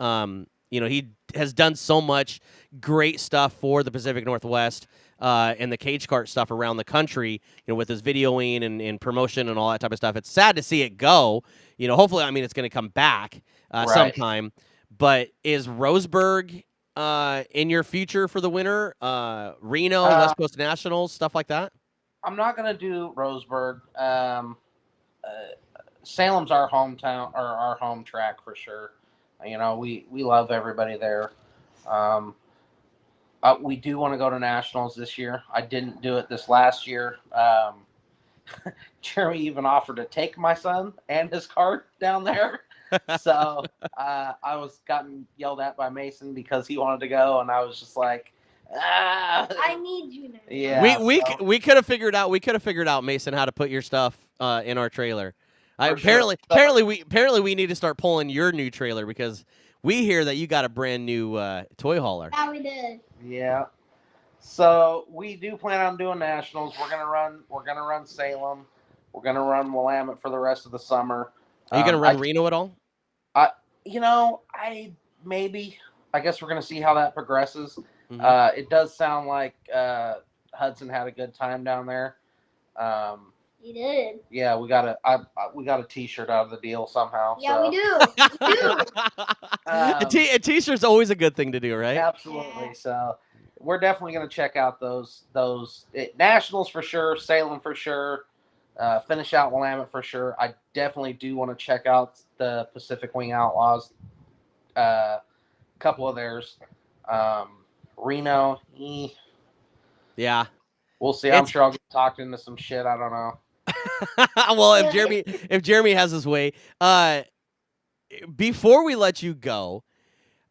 He has done so much great stuff for the Pacific Northwest and the cage kart stuff around the country, with his videoing and promotion and all that type of stuff. It's sad to see it go. Hopefully, it's going to come back sometime. But is Roseburg in your future for the winter? Reno, West Coast Nationals, stuff like that? I'm not going to do Roseburg. Salem's our hometown or our home track for sure. You know, we love everybody there. We do want to go to Nationals this year. I didn't do it this last year. Jeremy even offered to take my son and his cart down there. So I was gotten yelled at by Mason because he wanted to go, and I was just like, I need you now. yeah. We could have figured out Mason how to put your stuff in our trailer. Sure. Apparently we need to start pulling your new trailer because we hear that you got a brand new toy hauler. Yeah, we did. Yeah. So we do plan on doing Nationals. We're gonna run Salem. We're gonna run Willamette for the rest of the summer. Are you gonna run Reno at all? I guess we're gonna see how that progresses. Mm-hmm. It does sound like Hudson had a good time down there. He did. Yeah, we got a T-shirt out of the deal somehow. Yeah, so. we do. We do. A t-shirt's always a good thing to do, right? Absolutely. So we're definitely going to check out those Nationals for sure, Salem for sure, finish out Willamette for sure. I definitely do want to check out the Pacific Wing Outlaws, couple of theirs. Reno, yeah. We'll see. I'm sure I'll get talked into some shit. I don't know. Well, if Jeremy has his way, before we let you go,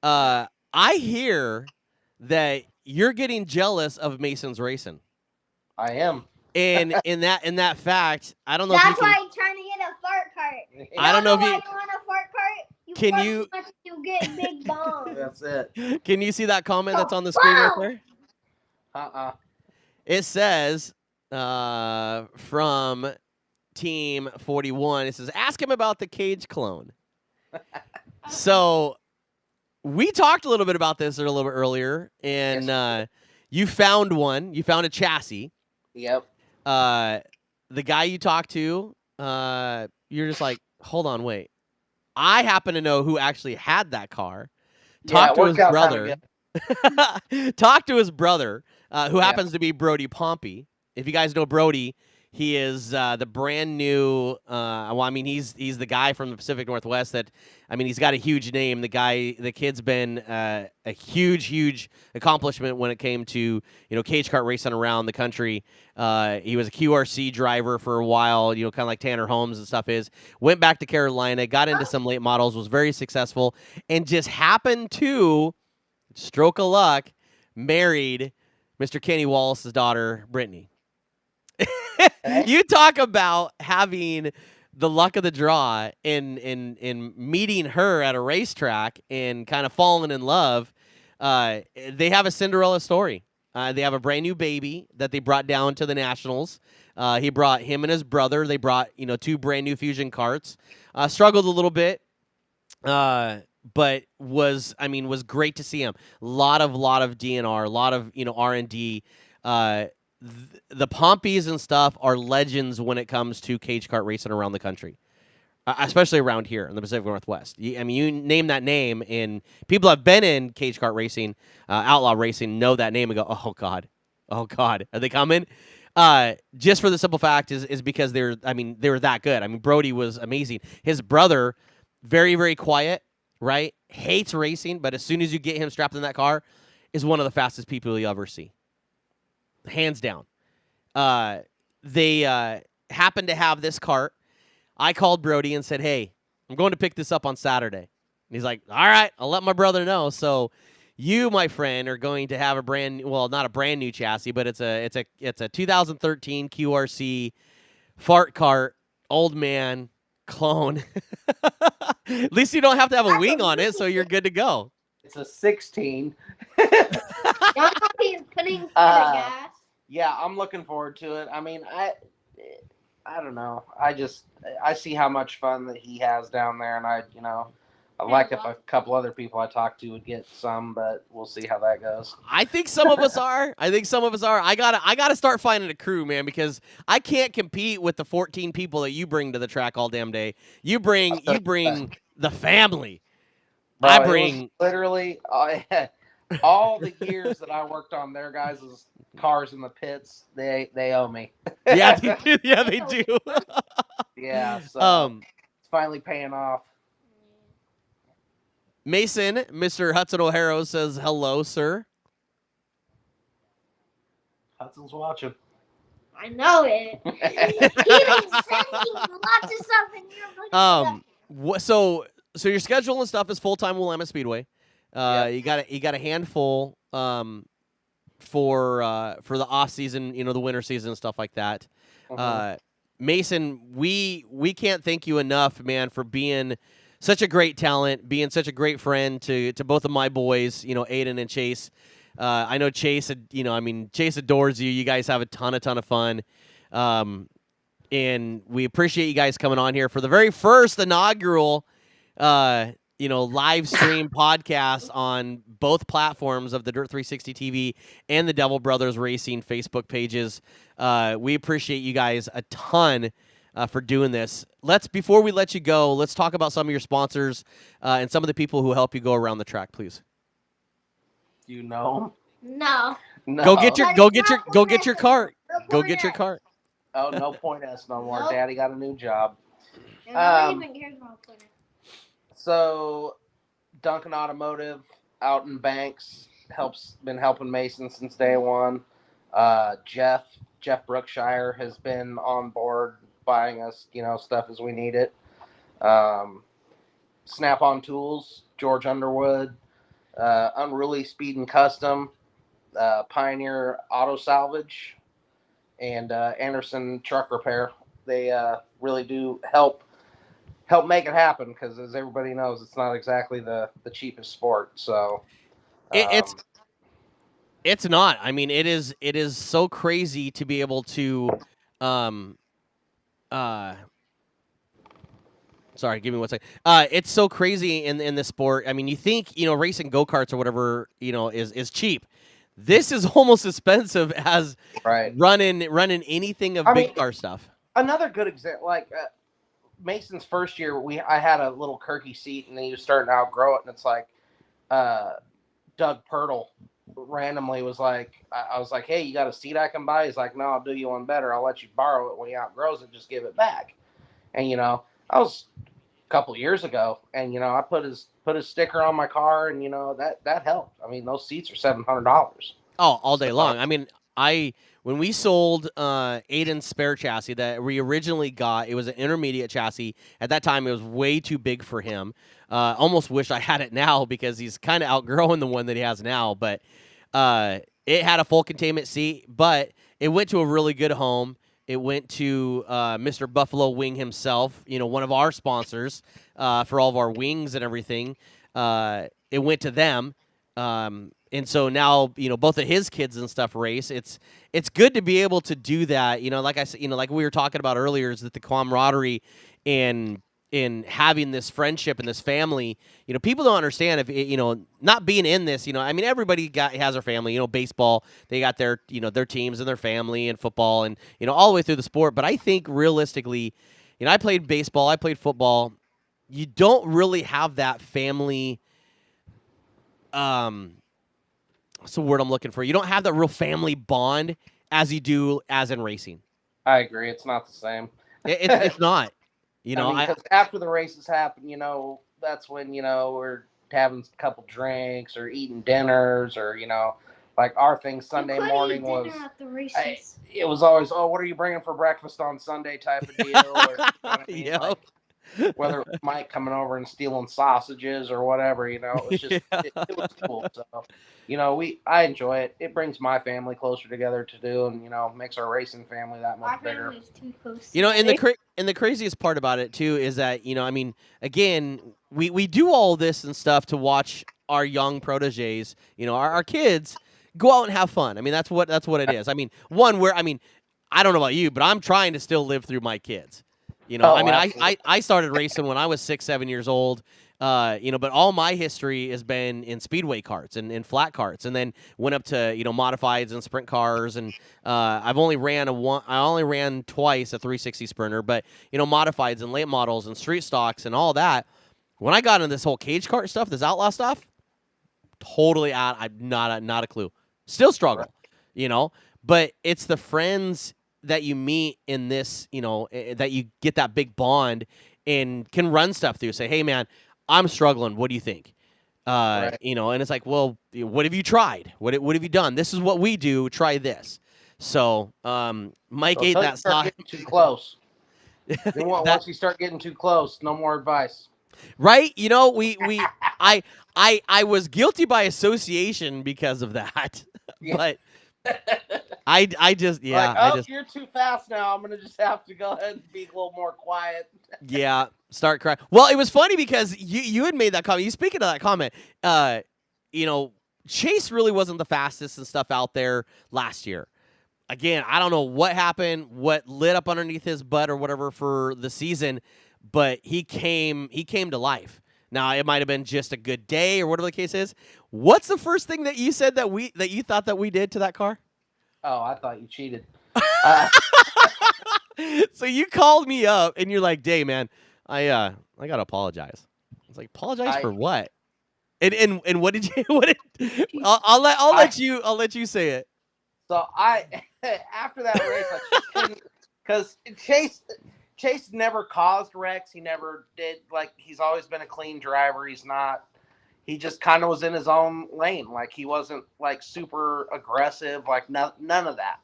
I hear that you're getting jealous of Mason's racing. I am. And in that fact, I don't know. That's why he's trying to get a fart cart. I don't know if why you want a fart cart. You get big bombs. That's it. Can you see that comment that's on the screen right there? It says from Team 41. It says, ask him about the cage clone. So we talked a little bit about this a little bit earlier, and Yes. You found one. You found a chassis. Yep. The guy you talked to, you're just like, hold on, wait. I happen to know who actually had that car. Talk to his brother. Talk to his brother, who happens to be Brody Pompey. If you guys know Brody, he is the brand new. He's the guy from the Pacific Northwest. He's got a huge name. The kid's been a huge accomplishment when it came to cage kart racing around the country. He was a QRC driver for a while. Kind of like Tanner Holmes and stuff is. Went back to Carolina, got into some late models, was very successful, and just happened to, stroke of luck, married Mr. Kenny Wallace's daughter, Brittany. You talk about having the luck of the draw in meeting her at a racetrack and kind of falling in love. They have a Cinderella story. They have a brand new baby that they brought down to the Nationals. He brought him and his brother. They brought two brand new Fusion carts. Struggled a little bit. But was great to see him. Lot of DNR, a lot of R&D. The Pompeys and stuff are legends when it comes to cage kart racing around the country, especially around here in the Pacific Northwest. You name that name, and people have been in cage kart racing, outlaw racing, know that name and go, oh God, are they coming? Just for the simple fact is because they were that good. Brody was amazing. His brother, very, very quiet. Right? Hates racing, but as soon as you get him strapped in that car, is one of the fastest people you'll ever see. Hands down. They happened to have this cart. I called Brody and said, hey, I'm going to pick this up on Saturday. And he's like, all right, I'll let my brother know. So you, my friend, are going to have not a brand new chassis, but it's a 2013 QRC fart cart, old man clone. At least you don't have to have a wing on it, so you're good to go. It's a 16. He's putting gas. Yeah, I'm looking forward to it. I don't know. I see how much fun that he has down there, and I like if a couple other people I talk to would get some, but we'll see how that goes. I think some of us are. I gotta start finding a crew, man, because I can't compete with the 14 people that you bring to the track all damn day. You bring the family. Bro, I bring literally. All the years that I worked on their guys' cars in the pits, they owe me. Yeah, they do. Yeah, they do. Yeah, so um, it's finally paying off. Mason, Mr. Hudson O'Hara says hello, sir. Hudson's watching. I know it. He been sending lots of stuff, and you're looking So your schedule and stuff is full time Willamette Speedway. Yep. You got a handful for the off season, the winter season and stuff like that. Mhm. Mason, we can't thank you enough, man, for being such a great talent, being such a great friend to both of my boys, Aiden and Chase. I know Chase, Chase adores you. You guys have a ton of fun. And we appreciate you guys coming on here for the very first inaugural live stream podcast on both platforms of the Dirt 360 TV and the Devil Brothers Racing Facebook pages. We appreciate you guys a ton for doing this. Before we let you go, let's talk about some of your sponsors and some of the people who help you go around the track, please. You know? No. No. Go get your cart. Go get your cart. Oh, no Point S no more. Nope. Daddy got a new job. Nobody even cares about Point S. So, Duncan Automotive out in Banks been helping Mason since day one. Jeff Brookshire has been on board buying us, stuff as we need it. Snap-on Tools, George Underwood, Unruly Speed and Custom, Pioneer Auto Salvage, and Anderson Truck Repair. They really do help make it happen because, as everybody knows, it's not exactly the cheapest sport. So It's not. I mean, it is so crazy to be able to sorry, give me 1 second. It's so crazy in this sport. I mean, you think, racing go-karts or whatever, is cheap. This is almost expensive as right. running anything of big car stuff. Another good example, like Mason's first year, I had a little Kirky seat, and then he was starting to outgrow it, and it's like Doug Pirtle randomly was like, I was like, hey, you got a seat I can buy? He's like, no, I'll do you one better. I'll let you borrow it when he outgrows it. Just give it back. And I was a couple years ago, and I put his sticker on my car, and that helped. I mean, those seats are $700. Oh, all day long. I mean, when we sold Aiden's spare chassis that we originally got, it was an intermediate chassis. At that time, it was way too big for him. Almost wish I had it now because he's kind of outgrowing the one that he has now. But it had a full containment seat, but it went to a really good home. It went to Mr. Buffalo Wing himself, one of our sponsors for all of our wings and everything. It went to them. And so now, both of his kids and stuff race. It's good to be able to do that. Like I said, like we were talking about earlier, is that the camaraderie in having this friendship and this family. People don't understand if not being in this. I mean, everybody has their family. Baseball, they got their their teams and their family, and football, and all the way through the sport. But I think realistically, I played baseball, I played football. You don't really have that family. What's the word I'm looking for? You don't have that real family bond as you do as in racing. I agree. It's not the same. It's not. Because after the races happen, that's when, we're having a couple drinks or eating dinners or, like our thing Sunday morning was, it was always, oh, what are you bringing for breakfast on Sunday type of deal? Or, Yep. Like, whether it was Mike coming over and stealing sausages or whatever, it was just, it was cool. So, I enjoy it. It brings my family closer together to do, and, makes our racing family that much bigger. Our family's too close. And the craziest part about it too is that, again, we do all this and stuff to watch our young proteges, our kids go out and have fun. I mean, that's what it is. I mean, I don't know about you, but I'm trying to still live through my kids. I started racing when I was 6-7 years old. But all my history has been in speedway karts and in flat karts, and then went up to modifieds and sprint cars, and I've only ran twice a 360 Sprinter, but modifieds and late models and street stocks and all that. When I got into this whole cage kart stuff, this outlaw stuff, totally out. I'm not a clue. Still struggle, you know. But it's the friends that you meet in this, you know, that you get that big bond and can run stuff through. Say, hey, man, I'm struggling. What do you think? You know, and it's like, well, what have you tried? What have you done? This is what we do. Try this. So, Mike ate that start getting too close. Then that, once you start getting too close, no more advice. right? You know, I was guilty by association because of that, Yeah. but I just you're too fast now. I'm gonna just have to go ahead and be a little more quiet. yeah, start crying. Well, it was funny because you had made that comment. You speaking of that comment, you know, Chase really wasn't the fastest and stuff out there last year. Again, I don't know what happened, what lit up underneath his butt or whatever for the season, but he came to life. Now, it might have been just a good day or whatever the case is. What's the first thing that you said that you thought that we did to that car? Oh, I thought you cheated. So you called me up and you're like, "Day, man, I gotta apologize." I was like, "Apologize for what?" And what did you? What did? I'll let you say it. So after that race, I just couldn't, because Chase never caused wrecks. He never did. Like, he's always been a clean driver. He just kind of was in his own lane. Like, he wasn't like super aggressive, like none of that.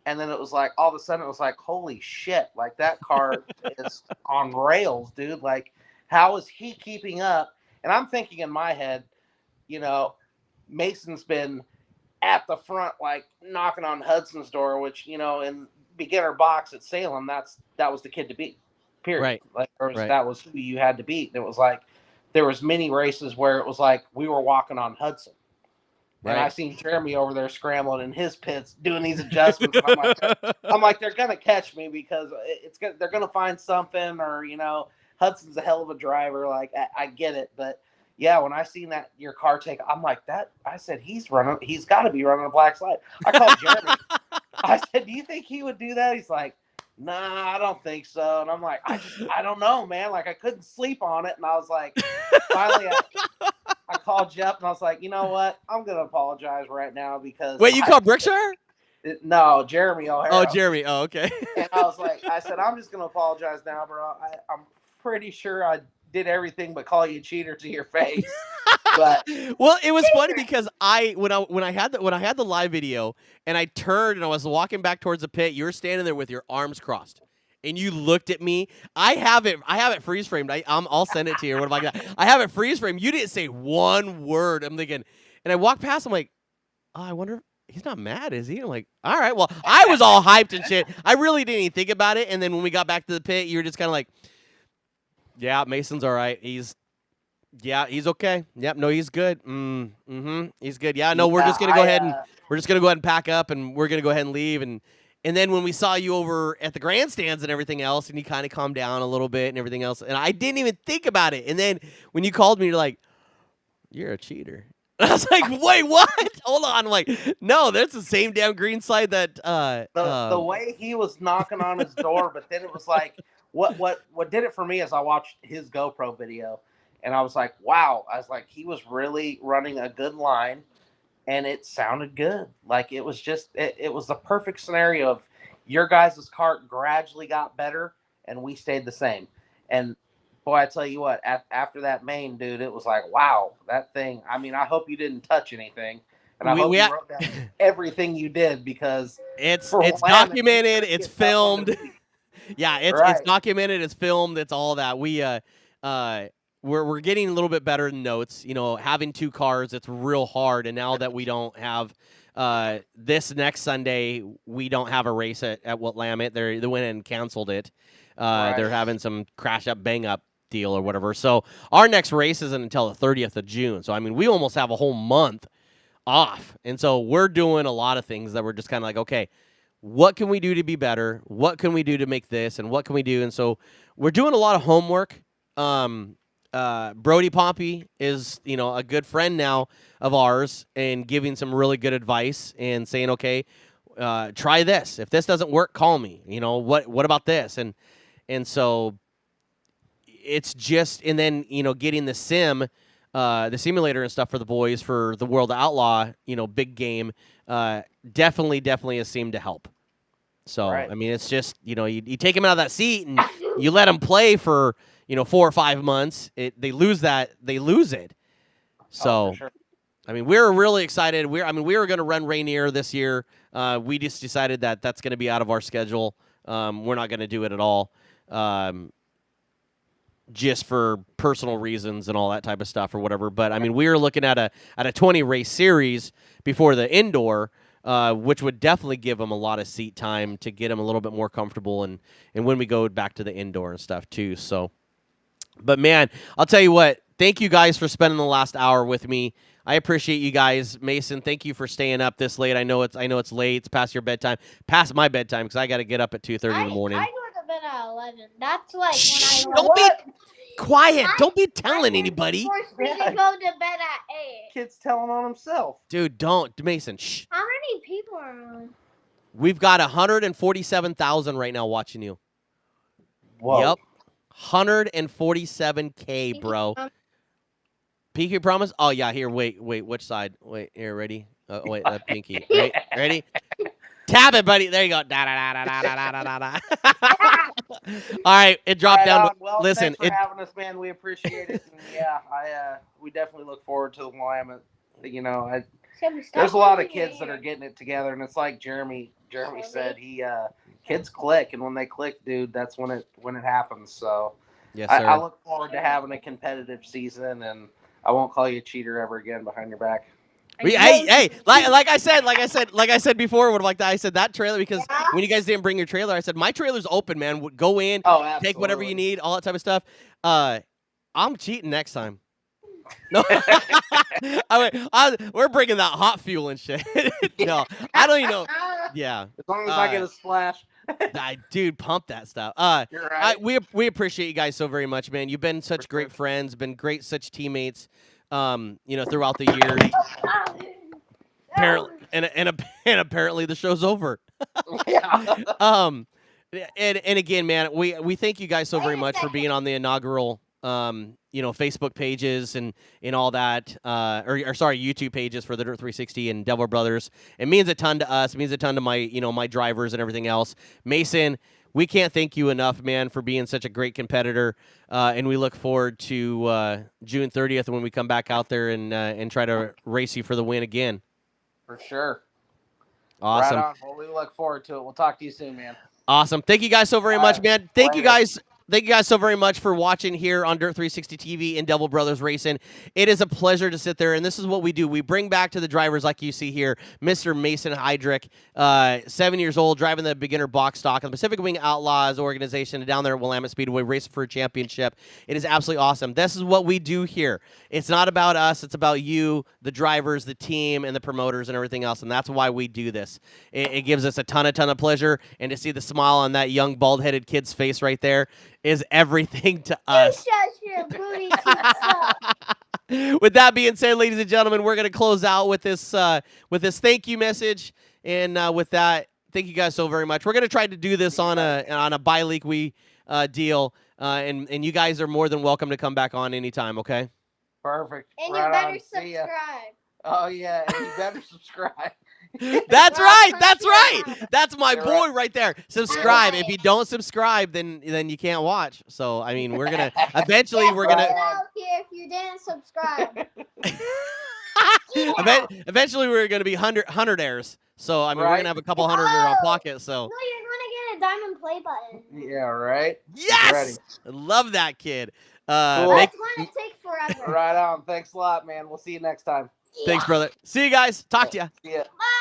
And then it was like, all of a sudden it was like, holy shit, like that car is on rails, dude. Like, how is he keeping up? And I'm thinking in my head, you know, Mason's been at the front, like knocking on Hudson's door, which, you know, in beginner box at Salem, that was the kid to beat, period. Right. Like, that was who you had to beat. And it was like, there was many races where it was like we were walking on Hudson. Right. And I seen Jeremy over there scrambling in his pits doing these adjustments. And I'm like, they're gonna catch me because they're gonna find something, or, you know, Hudson's a hell of a driver. Like, I get it, but yeah, when I seen that your car take, I'm like, that. I said, he's got to be running a black slide. I called Jeremy. I said, do you think he would do that? He's like, nah, I don't think so. And I'm like, I don't know, man. Like, I couldn't sleep on it, and I was like, finally, I called you up and I was like, you know what? I'm going to apologize right now because. Wait, you called Brickshire? No, Jeremy O'Hara. Oh, Jeremy. Oh, okay. And I said, I'm just going to apologize now, bro. I'm pretty sure I did everything but call you a cheater to your face. But well, it was funny because when I had the live video and I turned and I was walking back towards the pit, you were standing there with your arms crossed. And you looked at me. I have it freeze framed. I'll send it to you or whatever like that. I have it freeze framed. You didn't say one word. I'm thinking, and I walked past. I'm like, oh, I wonder. He's not mad, is he? I'm like, all right. Well, I was all hyped and shit. I really didn't even think about it. And then when we got back to the pit, you were just kind of like, yeah, Mason's all right. He's okay. Yep, no, he's good. He's good. Yeah, no, we're just gonna go ahead and pack up, and we're gonna go ahead and leave. And then when we saw you over at the grandstands and everything else, and you kind of calmed down a little bit and everything else, and I didn't even think about it. And then when you called me, you're like, you're a cheater. And I was like, wait, what? Hold on. I'm like, no, that's the same damn green slide that the way he was knocking on his door, but then it was like, what did it for me is I watched his GoPro video, and I was like, wow. I was like, he was really running a good line. And it sounded good. Like, it was just, it was the perfect scenario of your guys' car gradually got better and we stayed the same. And boy, I tell you what, after that main, dude, it was like, wow, that thing. I mean, I hope you didn't touch anything. And I hope you wrote down everything you did, because it's documented, it's filmed. Yeah, it's documented, it's filmed, it's all that. We're getting a little bit better in notes. You know, having two cars, it's real hard. And now that we don't have this next Sunday, we don't have a race at Willamette. They went and canceled it. They're having some crash up, bang up deal or whatever. So our next race isn't until the 30th of June. So, I mean, we almost have a whole month off. And so we're doing a lot of things that we're just kind of like, okay, what can we do to be better? What can we do to make this? And what can we do? And so we're doing a lot of homework. Brody Pompey is, you know, a good friend now of ours, and giving some really good advice and saying, okay, try this. If this doesn't work, call me. You know, what about this? And so it's just, and then, you know, getting the sim the simulator and stuff for the boys for the World Outlaw, big game, definitely has seemed to help. So, Right. I mean, it's just, you take them out of that seat and you let them play for, 4 or 5 months. They lose it. So, for sure. I mean, we're really excited. We were going to run Rainier this year. We just decided that that's going to be out of our schedule. We're not going to do it at all. Just for personal reasons and all that type of stuff or whatever. But I mean, we were looking at a 20 race series before the indoor, which would definitely give them a lot of seat time to get them a little bit more comfortable and when we go back to the indoor and stuff too. So, but man, I'll tell you what, thank you guys for spending the last hour with me. I appreciate you guys. Mason, thank you for staying up this late. I know it's late. It's past your bedtime, past my bedtime because I got to get up at 2:30 in the morning. I go to bed at 11. That's like Shh, when I don't be quiet. Don't be telling anybody. Forced me to go to bed at 8. Kid's telling on himself. Dude, don't. Mason, shh. How many people are on? We've got 147,000 right now watching you. Whoa. Yep. 147K, bro. Pinky promise? Oh, yeah, here, wait, which side? Wait, here, ready? Wait, pinky. Right? Ready? Tap it, buddy. There you go. Da, da, da, da, da, da, da, da. All right, it dropped Right down. on. Well, Listen, thanks for having us, man. We appreciate it. And yeah, we definitely look forward to the Willamette. There's a lot of kids that are getting it together, and it's like Jeremy said, kids click, and when they click, dude, that's when it happens. So yes, sir. I look forward to having a competitive season, and I won't call you a cheater ever again behind your back. Hey, like I said before, I said that trailer because when you guys didn't bring your trailer, I said my trailer's open, man. Go in, take whatever you need, all that type of stuff. I'm cheating next time. No, we're bringing that hot fuel and shit. No, I don't even know. Yeah, as long as I get a splash. Dude, pump that stuff. You're right. We appreciate you guys so very much, man. You've been such great friends, been great such teammates. Throughout the years. Apparently, and apparently the show's over. Yeah. And again, man, we thank you guys so very much for being on the inaugural Facebook pages and all that, YouTube pages for the Dirt 360 and Devil Brothers. It means a ton to us. It means a ton to my my drivers and everything else. Mason, we can't thank you enough, man, for being such a great competitor. And we look forward to June 30th when we come back out there and try to race you for the win again. For sure. Awesome. Right on. Well, we look forward to it. We'll talk to you soon, man. Awesome. Thank you guys so very much, man. Thank you guys so very much for watching here on Dirt 360 TV and Devil Brothers Racing. It is a pleasure to sit there, and this is what we do. We bring back to the drivers like you see here, Mr. Mason Heidrich, 7 years old, driving the beginner box stock in the Pacific Wing Outlaws organization down there at Willamette Speedway, racing for a championship. It is absolutely awesome. This is what we do here. It's not about us. It's about you, the drivers, the team, and the promoters and everything else, and that's why we do this. It gives us a ton of pleasure, and to see the smile on that young bald-headed kid's face right there is everything to us. With that being said, ladies and gentlemen, we're going to close out with this thank you message, and with that, thank you guys so very much. We're going to try to do this on a bi-weekly deal, and you guys are more than welcome to come back on anytime. Okay. Perfect. And right you better on. subscribe. Oh yeah, and you better subscribe. That's right. That's right. That's my You're boy right. right there. Subscribe. If you don't subscribe, then you can't watch. So I mean, we're gonna eventually Out here if you didn't subscribe. Eventually we're gonna be hundred-airs. So I mean, we're gonna have a couple hundred in our pocket. So No, you're gonna get a diamond play button. Yeah, right. yes, I love that kid. Cool. That's gonna take forever. Right on. Thanks a lot, man. We'll see you next time. Thanks, brother. See you guys. Talk to you. See ya. Bye.